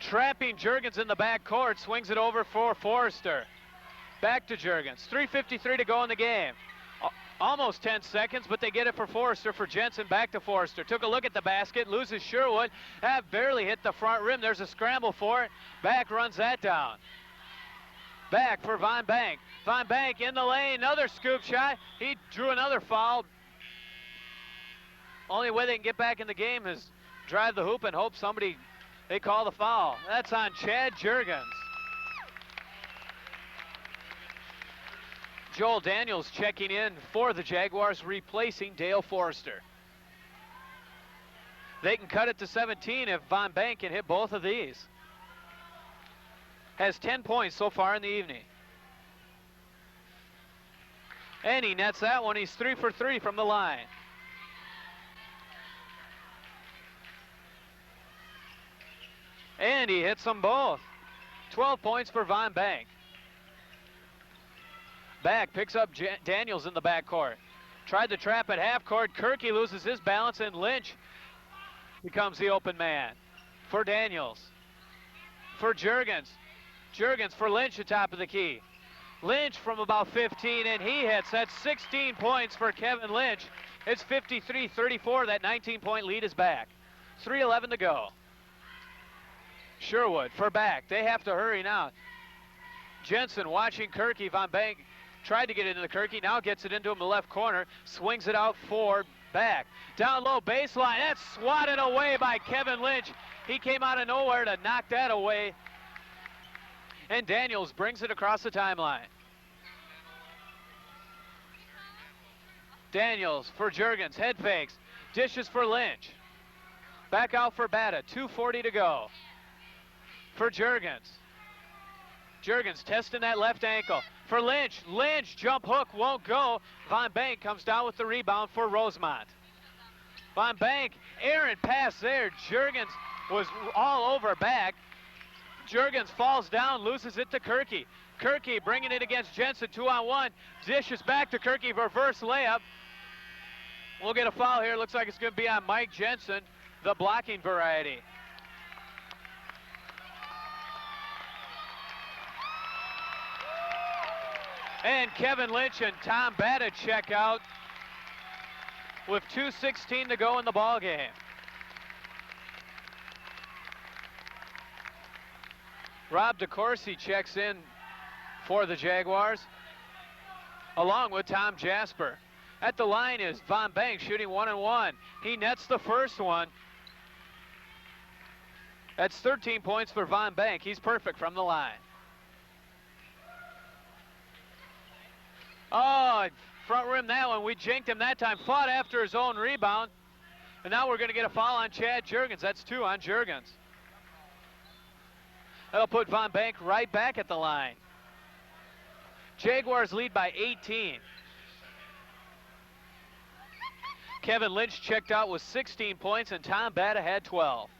Trapping Juergens in the back court, swings it over for Forrester. Back to Juergens. 3:53 to go in the game. Almost 10 seconds, but they get it for Forrester, for Jensen. Back to Forrester. Took a look at the basket, loses Sherwood. That barely hit the front rim. There's a scramble for it. Back runs that down. Back for Von Bank. Von Bank in the lane, another scoop shot. He drew another foul. Only way they can get back in the game is drive the hoop and hope they call the foul. That's on Chad Juergens. Joel Daniels checking in for the Jaguars, replacing Dale Forrester. They can cut it to 17 if Von Bank can hit both of these. Has 10 points so far in the evening. And he nets that one. He's 3 for 3 from the line. And he hits them both. 12 points for Von Bank. Back, picks up Daniels in the backcourt. Tried to trap at half court. Kirky loses his balance, and Lynch becomes the open man for Daniels. For Juergens. Juergens for Lynch at top of the key. Lynch from about 15, and he hits. That's 16 points for Kevin Lynch. It's 53-34. That 19-point lead is back. 3:11 to go. Sherwood for back. They have to hurry now. Jensen watching Kirky. Von Bank tried to get into the Kirky, now gets it into him in the left corner, swings it out for back. Down low baseline, that's swatted away by Kevin Lynch. He came out of nowhere to knock that away. And Daniels brings it across the timeline. Daniels for Juergens, head fakes, dishes for Lynch. Back out for Bata, 2:40 to go. For Juergens. Juergens testing that left ankle. For Lynch, Lynch, jump hook, won't go. Von Bank comes down with the rebound for Rosemount. Von Bank, errant pass there. Juergens was all over back. Juergens falls down, loses it to Kirky. Kirky bringing it against Jensen, 2-on-1. Dishes back to Kirky, reverse layup. We'll get a foul here. Looks like it's going to be on Mike Jensen, the blocking variety. And Kevin Lynch and Tom Bata check out with 2:16 to go in the ball game. Rob DeCourcy checks in for the Jaguars, along with Tom Jasper. At the line is Von Bank shooting 1-on-1. He nets the first one. That's 13 points for Von Bank. He's perfect from the line. Oh, front rim that one. We jinked him that time. Fought after his own rebound. And now we're going to get a foul on Chad Juergens. That's 2 on Juergens. That'll put Von Bank right back at the line. Jaguars lead by 18. Kevin Lynch checked out with 16 points, and Tom Bata had 12.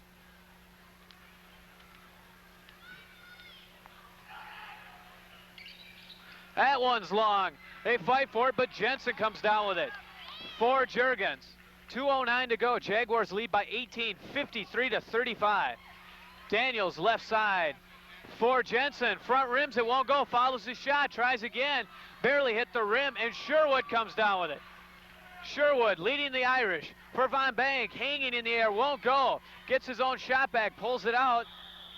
That one's long. They fight for it, but Jensen comes down with it. For Juergens. 2:09 to go. Jaguars lead by 18, 53-35. Daniels left side for Jensen. Front rims, it won't go. Follows his shot, tries again. Barely hit the rim, and Sherwood comes down with it. Sherwood leading the Irish for Von Bank. Hanging in the air, won't go. Gets his own shot back, pulls it out.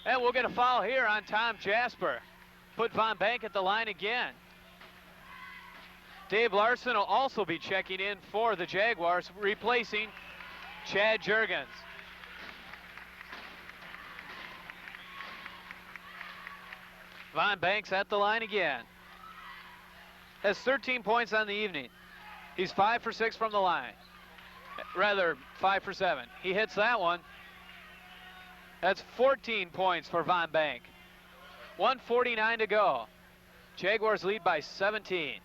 And we'll get a foul here on Tom Jasper. Put Von Bank at the line again. Dave Larson will also be checking in for the Jaguars, replacing Chad Juergens. Von Bank's at the line again. Has 13 points on the evening. He's 5 for 6 from the line. Rather, 5 for 7. He hits that one. That's 14 points for Von Bank. 1:49 to go. Jaguars lead by 17.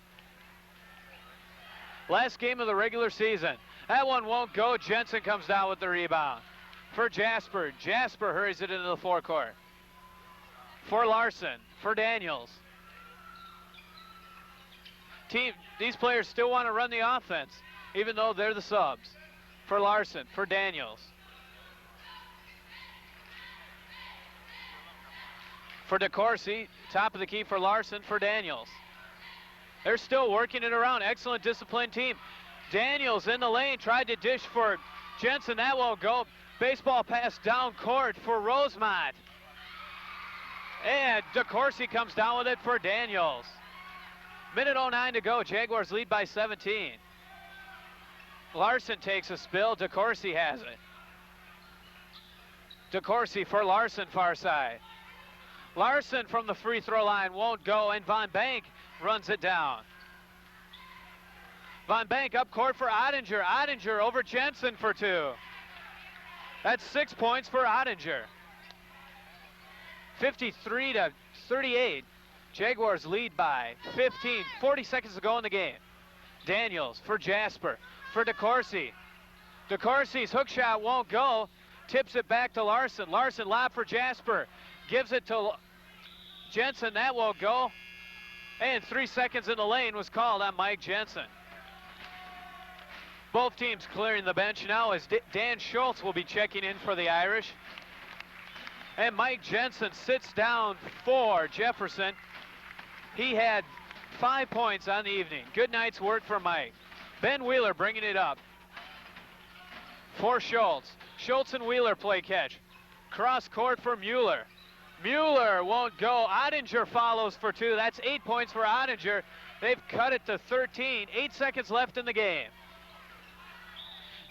Last game of the regular season. That one won't go. Jensen comes down with the rebound. For Jasper. Jasper hurries it into the forecourt. For Larson. For Daniels. these players still want to run the offense, even though they're the subs. For Larson, for Daniels. For DeCourcy, top of the key for Larson, for Daniels. They're still working it around. Excellent disciplined team. Daniels in the lane, tried to dish for Jensen. That won't go. Baseball pass down court for Rosemount. And DeCourcy comes down with it for Daniels. Minute 09 to go. Jaguars lead by 17. Larson takes a spill. DeCourcy has it. DeCourcy for Larson, far side. Larson from the free throw line won't go, and Von Bank runs it down. Von Bank up court for Ottinger. Ottinger over Jensen for 2. That's 6 points for Ottinger. 53 to 38. Jaguars lead by 15. 40 seconds to go in the game. Daniels for Jasper, for DeCourcy. DeCourcy's hook shot won't go. Tips it back to Larson. Larson lob for Jasper. Gives it to Jensen. That won't go. And 3 seconds in the lane was called on Mike Jensen. Both teams clearing the bench now as Dan Schultz will be checking in for the Irish. And Mike Jensen sits down for Jefferson. He had 5 points on the evening. Good night's work for Mike. Ben Wheeler bringing it up for Schultz. Schultz and Wheeler play catch. Cross court for Mueller. Mueller won't go. Ottinger follows for 2. That's 8 points for Ottinger. They've cut it to 13. 8 seconds left in the game.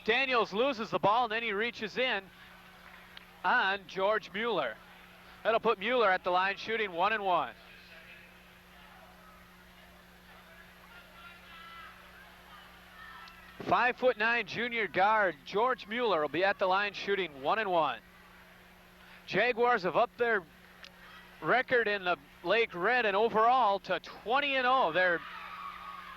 Daniels loses the ball, and then he reaches in on George Mueller. That'll put Mueller at the line shooting 1 and 1. .5'9" junior guard George Mueller will be at the line shooting 1 and 1. Jaguars have upped their record in the Lake Red and overall to 20 and 0.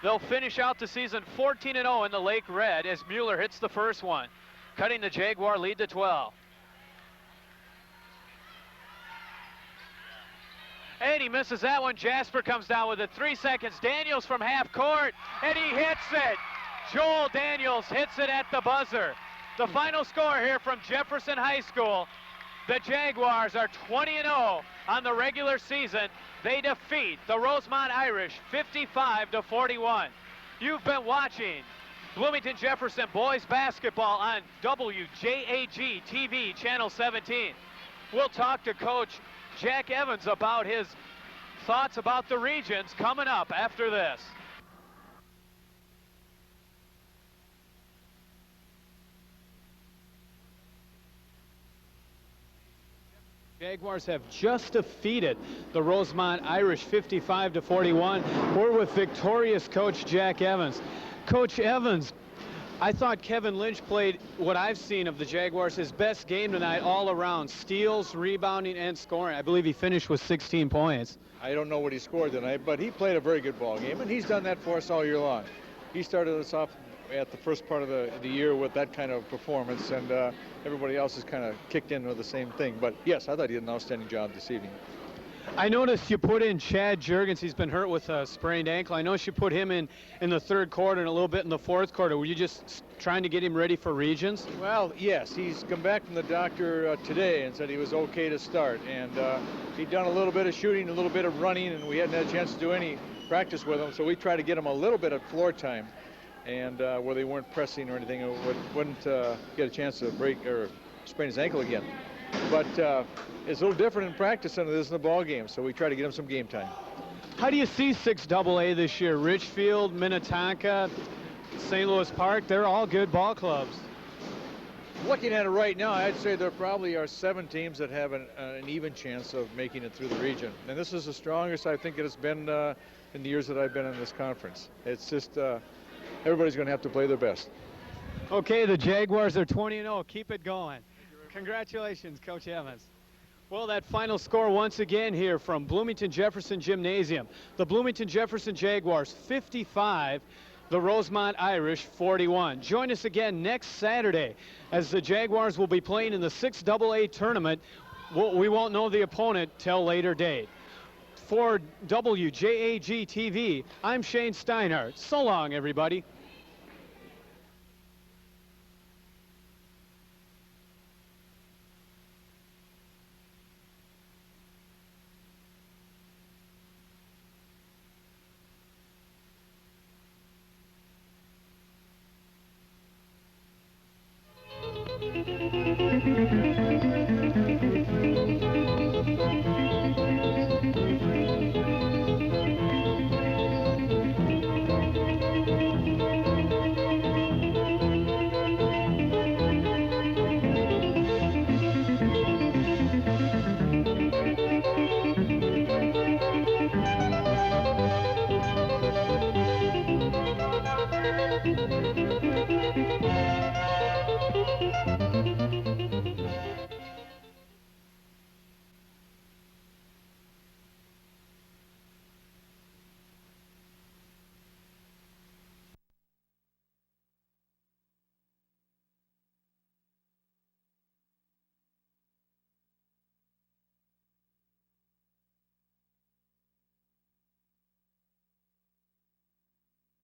They'll finish out the season 14 and 0 in the Lake Red as Mueller hits the first one, cutting the Jaguar lead to 12. And he misses that one. Jasper comes down with it. 3 seconds. Daniels from half court, and he hits it. Joel Daniels hits it at the buzzer. The final score here from Jefferson High School. The Jaguars are 20 and 0 on the regular season. They defeat the Rosemount Irish 55 to 41. You've been watching Bloomington Jefferson boys basketball on WJAG-TV channel 17. We'll talk to Coach Jack Evans about his thoughts about the regions coming up after this. Jaguars have just defeated the Rosemount Irish 55 to 41. We're with victorious Coach Jack Evans. Coach Evans, I thought Kevin Lynch played what I've seen of the Jaguars his best game tonight all around. Steals, rebounding, and scoring. I believe he finished with 16 points. I don't know what he scored tonight, but he played a very good ball game, and he's done that for us all year long. He started us off at the first part of the year with that kind of performance, and everybody else has kind of kicked in with the same thing. But yes, I thought he did an outstanding job this evening. I noticed you put in Chad Juergens. He's been hurt with a sprained ankle. I noticed you put him in the third quarter and a little bit in the fourth quarter. Were you just trying to get him ready for regions? Well, yes. He's come back from the doctor today and said he was okay to start. And he'd done a little bit of shooting, a little bit of running, and we hadn't had a chance to do any practice with him. So we tried to get him a little bit of floor time, and where they weren't pressing or anything, wouldn't get a chance to break or sprain his ankle again. But it's a little different in practice than it is in the ball game, so we try to get him some game time. How do you see 6AA this year? Richfield, Minnetonka, St. Louis Park, they're all good ball clubs. Looking at it right now, I'd say there probably are 7 teams that have an even chance of making it through the region. And this is the strongest I think it has been in the years that I've been in this conference. It's just everybody's going to have to play their best. Okay, the Jaguars are 20-0. Keep it going. Congratulations, Coach Evans. Well, that final score once again here from Bloomington Jefferson Gymnasium. The Bloomington Jefferson Jaguars 55, the Rosemount Irish 41. Join us again next Saturday as the Jaguars will be playing in the 6AA tournament. We won't know the opponent till later date. For WJAG-TV, I'm Shane Steinhardt. So long, everybody.